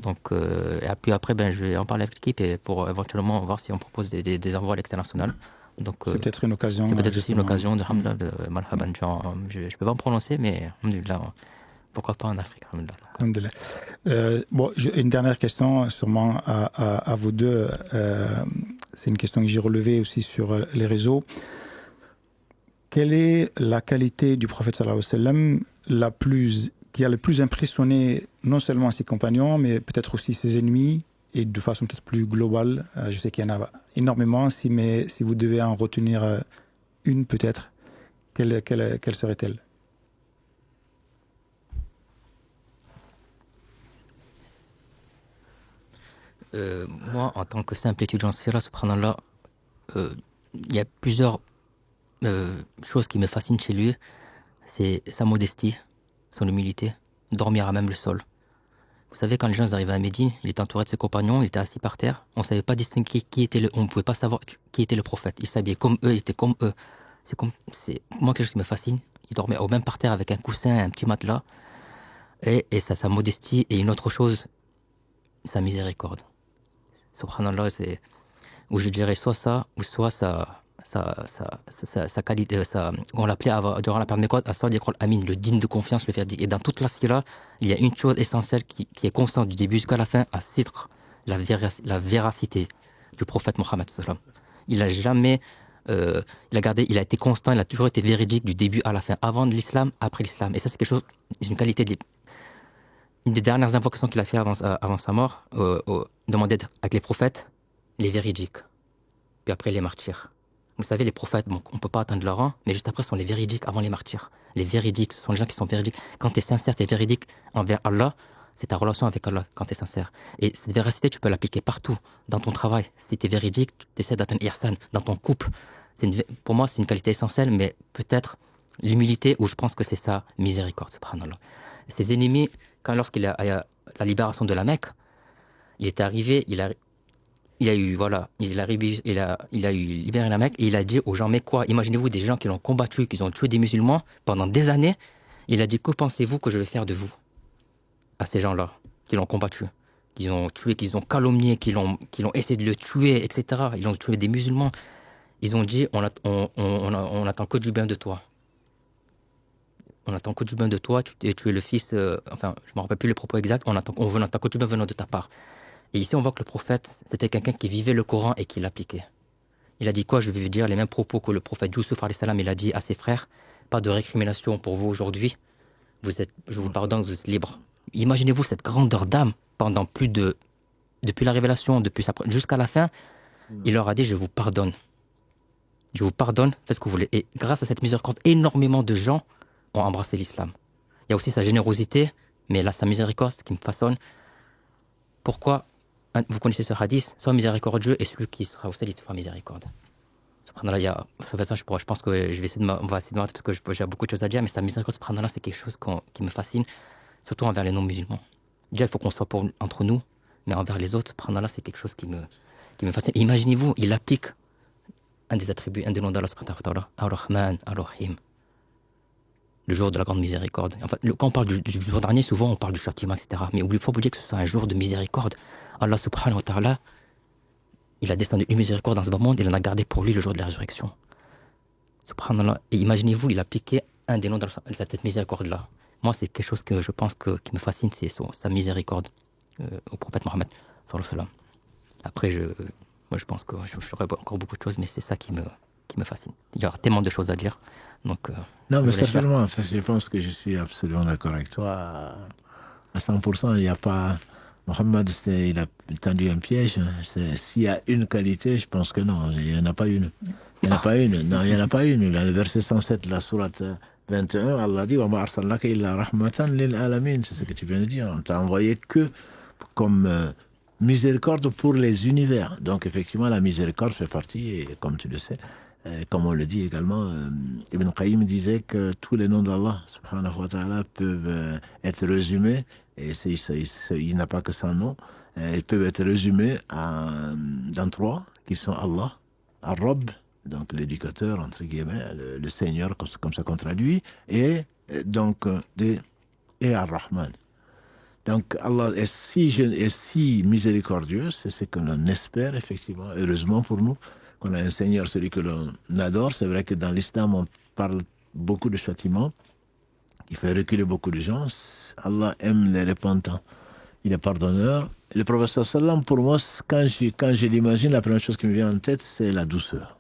Donc, et puis après, je vais en parler avec l'équipe et pour éventuellement voir si on propose des envois à l'international. Donc, c'est peut-être une occasion. C'est peut-être aussi une occasion de Malhaban. Je ne peux pas me prononcer, mais alhamdoulilah, pourquoi pas en Afrique. Alhamdoulilah. Bon, une dernière question, sûrement à vous deux. C'est une question que j'ai relevée aussi sur les réseaux. Quelle est la qualité du prophète sallallahu alayhi wa sallam qui a le plus impressionné non seulement ses compagnons, mais peut-être aussi ses ennemis, et de façon peut-être plus globale? Je sais qu'il y en a énormément, mais si vous devez en retenir une peut-être, quelle serait-elle? Moi, en tant que simple étudiant en Sira, subhanallah, il y a plusieurs choses qui me fascinent chez lui. C'est sa modestie, son humilité, dormir à même le sol. Vous savez, quand les gens arrivaient à Médine, il était entouré de ses compagnons, il était assis par terre. On ne savait pas distinguer on ne pouvait pas savoir qui était le prophète. Il s'habillait comme eux, il était comme eux. C'est moi quelque chose qui me fascine. Il dormait au même par terre avec un coussin, un petit matelas. Et ça, sa modestie. Et une autre chose, sa miséricorde. Subhanallah, c'est où je dirais soit ça, ou soit sa qualité, on l'appelait durant la période Mécote, As-Sadiq al-Amin, le digne de confiance, le verdict. Et dans toute la sira, il y a une chose essentielle qui est constante du début jusqu'à la fin, à Sidr, la véracité du prophète Mohammed. Il a jamais, il a été constant, il a toujours été véridique du début à la fin, avant de l'islam, après l'islam. Et ça, c'est quelque chose, c'est une qualité une des dernières invocations qu'il a fait avant sa mort, demander avec les prophètes, les véridiques, puis après les martyrs. Vous savez, les prophètes, bon, on ne peut pas atteindre leur rang, mais juste après, ce sont les véridiques avant les martyrs. Les véridiques, ce sont les gens qui sont véridiques. Quand tu es sincère, tu es véridique envers Allah, c'est ta relation avec Allah quand tu es sincère. Et cette véracité, tu peux l'appliquer partout, dans ton travail. Si tu es véridique, tu essaies d'atteindre ihsan, dans ton couple. Pour moi, c'est une qualité essentielle, mais peut-être l'humilité, où je pense que c'est sa miséricorde, subhanallah. Ses ennemis, lorsqu'il a la libération de la Mecque, il est arrivé, il a libéré la Mecque et il a dit aux gens, mais quoi, imaginez-vous des gens qui l'ont combattu, qui ont tué des musulmans pendant des années. Il a dit, que pensez-vous que je vais faire de vous? À ces gens-là, qui l'ont combattu, qui ont tué, qui ont calomnié, qui l'ont essayé de le tuer, etc. Ils ont tué des musulmans. Ils ont dit, on attend que du bien de toi. On attend que du bien de toi, tu es le fils, enfin, je ne me rappelle plus les propos exacts, on attend que du bien venant de ta part. Et ici, on voit que le prophète, c'était quelqu'un qui vivait le Coran et qui l'appliquait. Il a dit quoi? Je vais dire les mêmes propos que le prophète Youssouf, il a dit à ses frères, pas de récrimination pour vous aujourd'hui, je vous pardonne, vous êtes libres. Imaginez-vous cette grandeur d'âme pendant depuis la révélation, jusqu'à la fin, il leur a dit, je vous pardonne. Je vous pardonne, faites ce que vous voulez. Et grâce à cette miséricorde, énormément de gens ont embrassé l'islam. Il y a aussi sa générosité, mais là, sa miséricorde, ce qui me façonne. Pourquoi vous connaissez ce hadith, sois miséricordieux et celui qui sera au ciel, il te fera miséricorde. Subhanallah, je pense que on va essayer de mentir parce que j'ai beaucoup de choses à dire, mais sa miséricorde, subhanallah, c'est quelque chose qui me fascine, surtout envers les non-musulmans. Déjà, il faut qu'on soit entre nous, mais envers les autres, subhanallah, c'est quelque chose qui me fascine. Et imaginez-vous, il applique un des attributs, un des noms d'Allah, subhanahu wa ta'ala, Ar-Rahman, Ar-Rahim. Le jour de la grande miséricorde. Enfin, quand on parle du jour dernier, souvent on parle du châtiment, etc. Mais il faut oublier que ce soit un jour de miséricorde. Allah subhanahu wa ta'ala, il a descendu une miséricorde dans ce bas monde et il en a gardé pour lui le jour de la résurrection. Subhanallah. Et imaginez-vous, il a appliqué un des noms de cette miséricorde-là. Moi, c'est quelque chose que je pense qui me fascine, c'est sa miséricorde au prophète Mohammed sallallahu alayhi wa sallam. Après, moi, je pense que j'aurais encore beaucoup de choses, mais c'est ça qui me fascine. Il y aura tellement de choses à dire. Donc, non, mais certainement, je pense que je suis absolument d'accord avec toi à 100%. Il n'y a pas Mohammed, il a tendu un piège. S'il y a une qualité, je pense que non, il n'y en a pas une. Il n'y en a pas une. Non, il n'y en a pas une. Dans le verset 107 de la sourate 21, Allah dit « Wa ma arsalnaka illa rahmatan lil alamin ». C'est ce que tu viens de dire. On t'a envoyé que comme miséricorde pour les univers. Donc effectivement, la miséricorde fait partie, et comme tu le sais, comme on le dit également, Ibn Qayyim disait que tous les noms d'Allah subhanahu wa ta'ala peuvent être résumés, et il n'a pas que 100 noms, ils peuvent être résumés dans 3, qui sont Allah, Ar-Rabb, donc l'éducateur, entre guillemets, le Seigneur, comme ça qu'on traduit, et donc et Ar-Rahman. Donc Allah est si miséricordieux, c'est ce que l'on espère effectivement, heureusement pour nous, qu'on a un Seigneur, celui que l'on adore. C'est vrai que dans l'islam, on parle beaucoup de châtiment, qui fait reculer beaucoup de gens. Allah aime les repentants, il est pardonneur. Le prophète sallam, pour moi, quand je l'imagine, la première chose qui me vient en tête, c'est la douceur.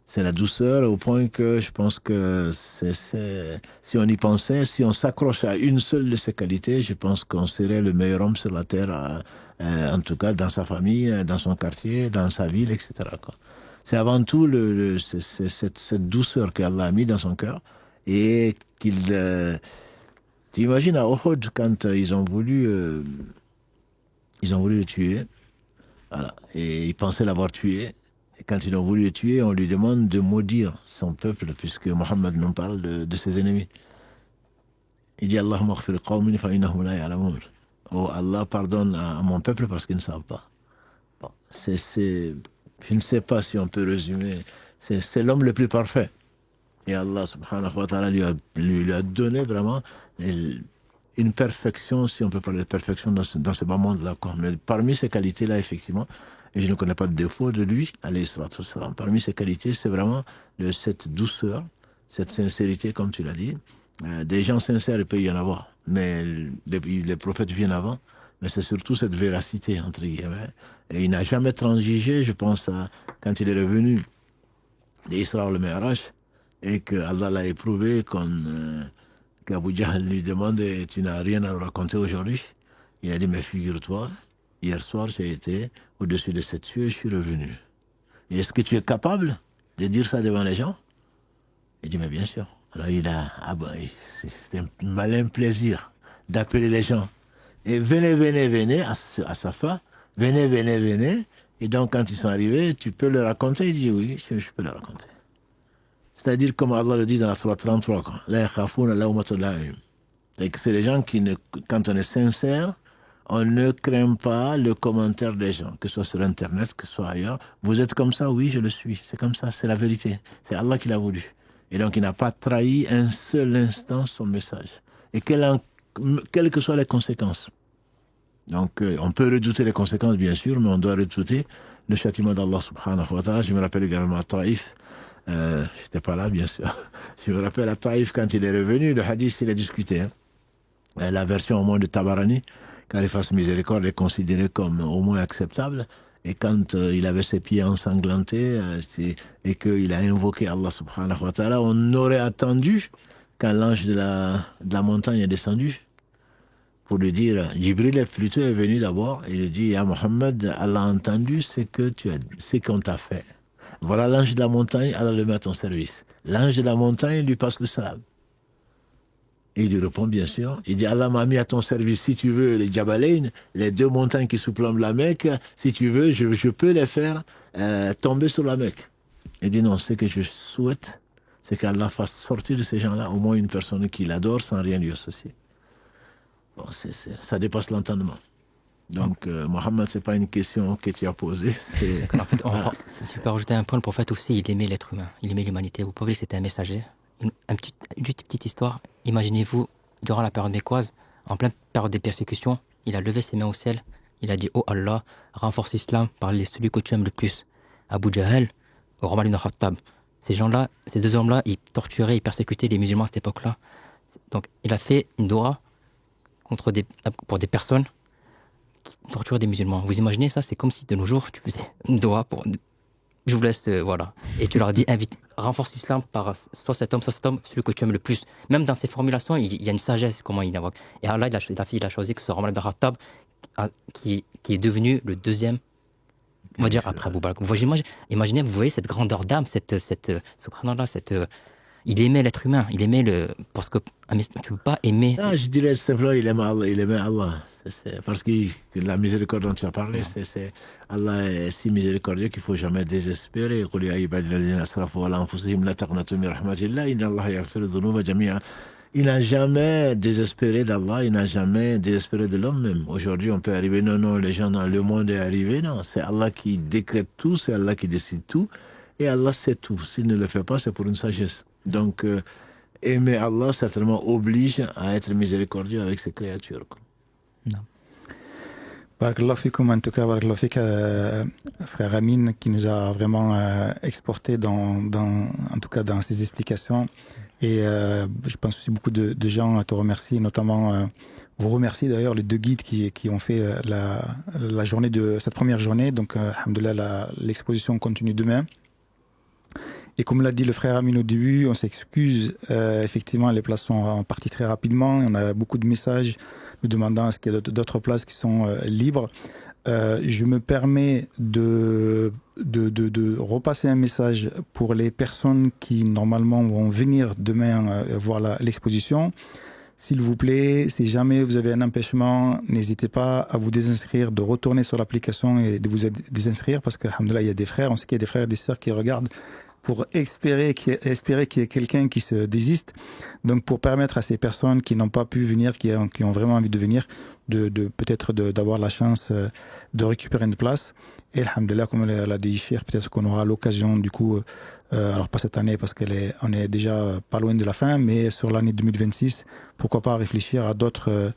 C'est la douceur au point que je pense que si on y pensait, si on s'accroche à une seule de ces qualités, je pense qu'on serait le meilleur homme sur la terre, en tout cas dans sa famille, dans son quartier, dans sa ville, etc. C'est avant tout cette douceur qu'Allah a mis dans son cœur, et qu'il... tu imagines à Uhud, quand ils ont voulu le tuer, voilà, et ils pensaient l'avoir tué. Et quand ils ont voulu le tuer, on lui demande de maudire son peuple, puisque Mohammed nous parle de ses ennemis. Il dit Allahumma aghfir qawmin fa innahum la ya'lamun. Oh Allah, pardonne à mon peuple parce qu'ils ne savent pas. Bon, je ne sais pas si on peut résumer. C'est l'homme le plus parfait. Et Allah subhanahu wa ta'ala lui a donné vraiment une perfection, si on peut parler de perfection dans ce bas monde-là. Mais parmi ces qualités-là, effectivement, et je ne connais pas de défaut de lui, alayhi salatu wassalam. Parmi ses qualités, c'est vraiment cette douceur, cette sincérité, comme tu l'as dit. Des gens sincères, il peut y en avoir, mais les prophètes viennent avant. Mais c'est surtout cette véracité, entre guillemets. Et il n'a jamais transigé, je pense, quand il est revenu d'Isra al Mi'raj, et que Allah l'a éprouvé, qu'Abu Jahl lui demande « Tu n'as rien à nous raconter aujourd'hui ?» Il a dit « Mais figure-toi, hier soir, j'ai été au-dessus de cette cieux et je suis revenu. Et est-ce que tu es capable de dire ça devant les gens ?» Il dit « Mais bien sûr. » Alors c'était un malin plaisir d'appeler les gens. Et venez, à sa fin, venez. Et donc, quand ils sont arrivés, tu peux leur raconter. Il dit « Oui, je peux leur raconter. » C'est-à-dire, comme Allah le dit dans la sourate 33, c'est les gens qui, quand on est sincère, on ne craint pas le commentaire des gens, que ce soit sur Internet, que ce soit ailleurs. Vous êtes comme ça, oui, je le suis. C'est comme ça, c'est la vérité. C'est Allah qui l'a voulu. Et donc, il n'a pas trahi un seul instant son message. Et quelles que soient les conséquences. Donc, on peut redouter les conséquences, bien sûr, mais on doit redouter le châtiment d'Allah subhanahu wa ta'ala. Je me rappelle également à Taïf. Je n'étais pas là, bien sûr. Je me rappelle à Taïf, quand il est revenu, le hadith, il a discuté. La version au moins de Tabarani, quand il fasse miséricorde, est considérée comme au moins acceptable. Et quand il avait ses pieds ensanglantés et qu'il a invoqué Allah subhanahu wa ta'ala, on aurait attendu quand l'ange de la montagne est descendu pour lui dire, Jibril est venu d'abord, et il lui dit, Ya Mohammed, Allah a entendu ce qu'on t'a fait. Voilà l'ange de la montagne, Allah le met à ton service. L'ange de la montagne lui passe le salam. Et il lui répond, bien sûr. Il dit, Allah m'a mis à ton service, si tu veux, les Jabalain, les 2 montagnes qui surplombent la Mecque, si tu veux, je peux les faire tomber sur la Mecque. Il dit, non, ce que je souhaite, c'est qu'Allah fasse sortir de ces gens-là au moins une personne qui l'adore sans rien lui associer. Bon, ça dépasse l'entendement. Donc, Mohammed, ce n'est pas une question que tu as posée. En fait, si je peux rajouter un point, le prophète aussi, il aimait l'être humain, il aimait l'humanité. Vous pouvez, c'était un messager. Une petite histoire. Imaginez-vous, durant la période mécoise, en pleine période des persécutions, il a levé ses mains au ciel. Il a dit, oh Allah, renforce l'islam par celui que tu aimes le plus. Abu Jahl, Omar ibn Khattab. Ces gens-là, ces 2 hommes-là, ils torturaient, ils persécutaient les musulmans à cette époque-là. Donc, il a fait une doua pour des personnes qui torturent des musulmans. Vous imaginez ça? C'est comme si de nos jours, tu faisais une doua pour... Je vous laisse, voilà. Et tu leur dis, renforce l'islam par soit cet homme, celui que tu aimes le plus. Même dans ses formulations, il y a une sagesse, comment il invoque. Et Allah, il a choisi que ce soit Omar ibn Khattab qui est devenu le deuxième, on va dire, après Abou Bakr. Imaginez, vous voyez cette grandeur d'âme, subhanallah, il aimait l'être humain, parce que tu ne peux pas aimer. Non, je dirais simplement, il aimait Allah. Parce que la miséricorde dont tu as parlé, Allah est si miséricordieux qu'il ne faut jamais désespérer. Il n'a jamais désespéré d'Allah, il n'a jamais désespéré de l'homme même. Aujourd'hui, on peut arriver, non, les gens dans le monde est arrivé. Non, c'est Allah qui décrète tout, c'est Allah qui décide tout. Et Allah sait tout. S'il ne le fait pas, c'est pour une sagesse. Donc, aimer Allah, certainement, oblige à être miséricordieux avec ses créatures. Non. Barakallahu fikoum, en tout cas, barakallahu fik, frère Amin, qui nous a vraiment exporté en tout cas dans ses explications. Et je pense aussi beaucoup de gens te remercient, notamment vous remercie d'ailleurs les deux guides qui ont fait la journée cette première journée. Donc, alhamdoulilah, l'exposition continue demain. Et comme l'a dit le frère Amin au début, on s'excuse. Effectivement, les places sont parties très rapidement. On a beaucoup de messages nous demandant est-ce qu'il y a d'autres places qui sont libres. Je me permets de repasser un message pour les personnes qui normalement vont venir demain voir l'exposition. S'il vous plaît, si jamais vous avez un empêchement, n'hésitez pas à vous désinscrire, de retourner sur l'application et de vous désinscrire parce que, alhamdoulilah, il y a des frères, on sait qu'il y a des frères et des sœurs qui regardent pour espérer qu'il y ait quelqu'un qui se désiste. Donc, pour permettre à ces personnes qui n'ont pas pu venir, qui ont vraiment envie de venir, peut-être d'avoir la chance de récupérer une place. Et alhamdoulilah, comme l'a dit Cheikh, peut-être qu'on aura l'occasion du coup, alors pas cette année parce on est déjà pas loin de la fin, mais sur l'année 2026, pourquoi pas réfléchir à d'autres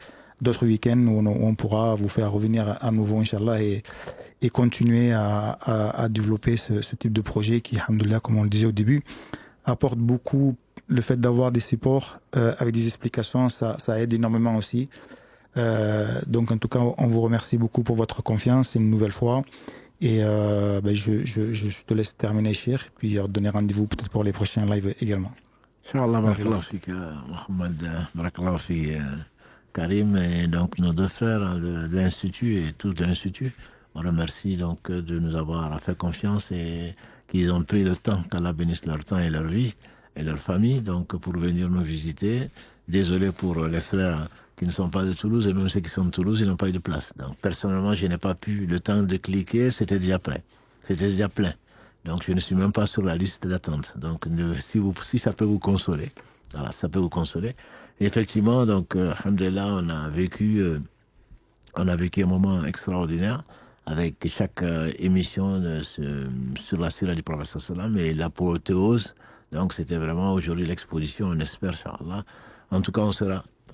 week-ends où on pourra vous faire revenir à nouveau, Inch'Allah, et continuer à développer ce type de projet qui, alhamdoulilah, comme on le disait au début, apporte beaucoup. Le fait d'avoir des supports avec des explications, ça aide énormément aussi. Donc en tout cas, on vous remercie beaucoup pour votre confiance une nouvelle fois. Et je te laisse terminer, Cheikh, puis donner rendez-vous peut-être pour les prochains lives également. Inch'Allah, barakallahu fik, Mohamed, barakallahu fik, Karim, et donc nos deux frères de l'Institut et tout l'Institut. On remercie donc de nous avoir fait confiance et qu'ils ont pris le temps, qu'Allah bénisse leur temps et leur vie et leur famille, donc pour venir nous visiter. Désolé pour les frères qui ne sont pas de Toulouse, et même ceux qui sont de Toulouse, ils n'ont pas eu de place. Donc personnellement, je n'ai pas pu le temps de cliquer, c'était déjà prêt. C'était déjà plein. Donc je ne suis même pas sur la liste d'attente. Donc si ça peut vous consoler, voilà, ça peut vous consoler. Et effectivement, donc, alhamdoulilah, on a vécu un moment extraordinaire avec chaque émission sur la sira du prophète sallam et l'apothéose. Donc c'était vraiment aujourd'hui l'exposition, on espère, inchallah. En tout cas,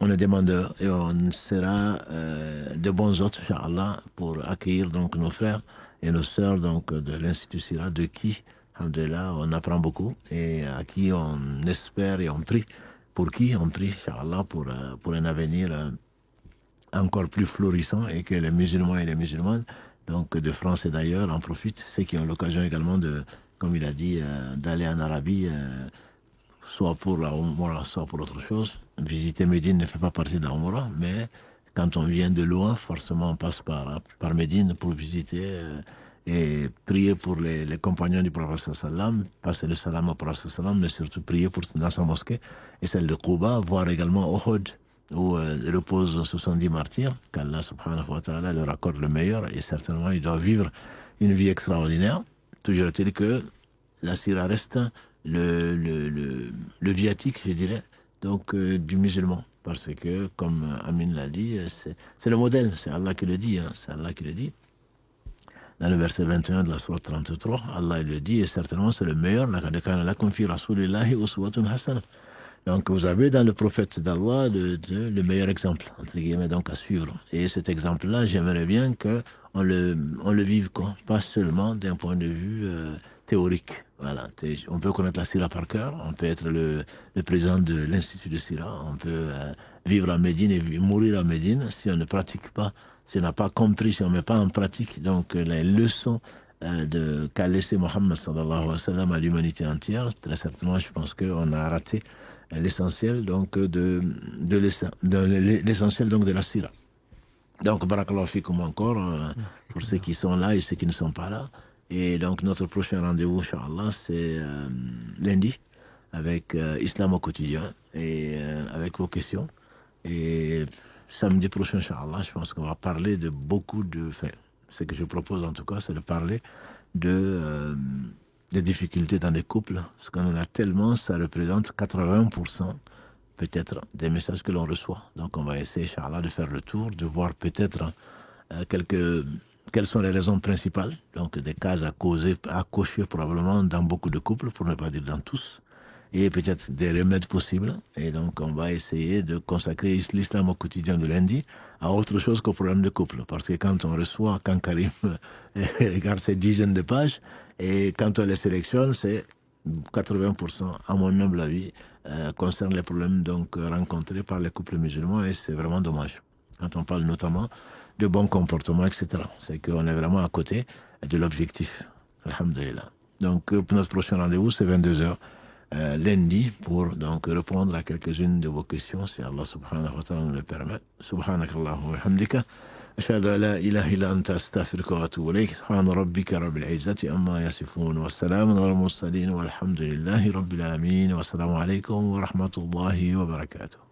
on est demandeurs et on sera de bons hôtes, inchallah, pour accueillir donc nos frères et nos sœurs donc de l'Institut Sira, de qui, alhamdoulilah, on apprend beaucoup et à qui on espère et on prie. Pour qui on prie, inchallah, pour un avenir encore plus florissant et que les musulmans et les musulmanes, donc de France et d'ailleurs, en profitent. Ceux qui ont l'occasion également de, comme il a dit, d'aller en Arabie, soit pour la Umrah, soit pour autre chose. Visiter Médine ne fait pas partie de la Umrah, mais quand on vient de loin, forcément on passe par Médine pour visiter et prier pour les compagnons du prophète sallam, passer le salam au prophète sallam, mais surtout prier dans sa mosquée et celle de Quba, voir également Uhud, où reposent 70 martyrs, qu'Allah subhanahu wa ta'ala leur accorde le meilleur, et certainement ils doivent vivre une vie extraordinaire. Toujours est-il que la sira reste le viatique, je dirais, donc du musulman, parce que, comme Amin l'a dit, c'est le modèle, c'est Allah qui le dit, hein, c'est Allah qui le dit. Dans le verset 21 de la sourate 33, Allah le dit, et certainement c'est le meilleur, donc vous avez dans le prophète d'Allah le meilleur exemple, entre guillemets, donc à suivre. Et cet exemple-là, j'aimerais bien qu'on le vive, quoi. Pas seulement d'un point de vue théorique. Voilà. On peut connaître la Sira par cœur, on peut être le président de l'Institut de Sira, on peut vivre à Médine et mourir à Médine si on ne pratique pas, si on n'a pas compris, si on ne met pas en pratique donc les leçons qu'a laissé Mohammed sallallahu alayhi wa sallam à l'humanité entière. Très certainement, je pense qu'on a raté l'essentiel donc l'essentiel donc de la Sira. Donc, barakallahu fikum encore, pour ceux qui sont là et ceux qui ne sont pas là. Et donc, notre prochain rendez-vous, Inch'Allah, c'est lundi, avec Islam au quotidien, et avec vos questions. Et samedi prochain, Inch'Allah, je pense qu'on va parler de beaucoup de... Enfin, ce que je propose en tout cas, c'est de parler des difficultés dans les couples. Parce qu'on en a tellement, ça représente 80% peut-être des messages que l'on reçoit. Donc on va essayer, Inch'Allah, de faire le tour, de voir peut-être quelles sont les raisons principales, donc des cases à cocher probablement dans beaucoup de couples, pour ne pas dire dans tous, et peut-être des remèdes possibles. Et donc on va essayer de consacrer l'islam au quotidien de lundi à autre chose qu'au problème de couple. Parce que quand on reçoit, quand Karim regarde ces dizaines de pages, et quand on les sélectionne, c'est 80%, à mon humble avis, concerne les problèmes donc rencontrés par les couples musulmans, et c'est vraiment dommage. Quand on parle notamment de bon comportement, etc. C'est qu'on est vraiment à côté de l'objectif. Alhamdulillah. Donc notre prochain rendez-vous, c'est 22h lundi, pour donc répondre à quelques-unes de vos questions, si Allah subhanahu wa ta'ala nous le permet. Subhanakallahu wa hamdika. أشهد أن لا إله إلا أنت أستغفرك وأتوب إليك سبحان ربك رب العزة عما يصفون والسلام على المرسلين والحمد لله رب العالمين والسلام عليكم ورحمة الله وبركاته.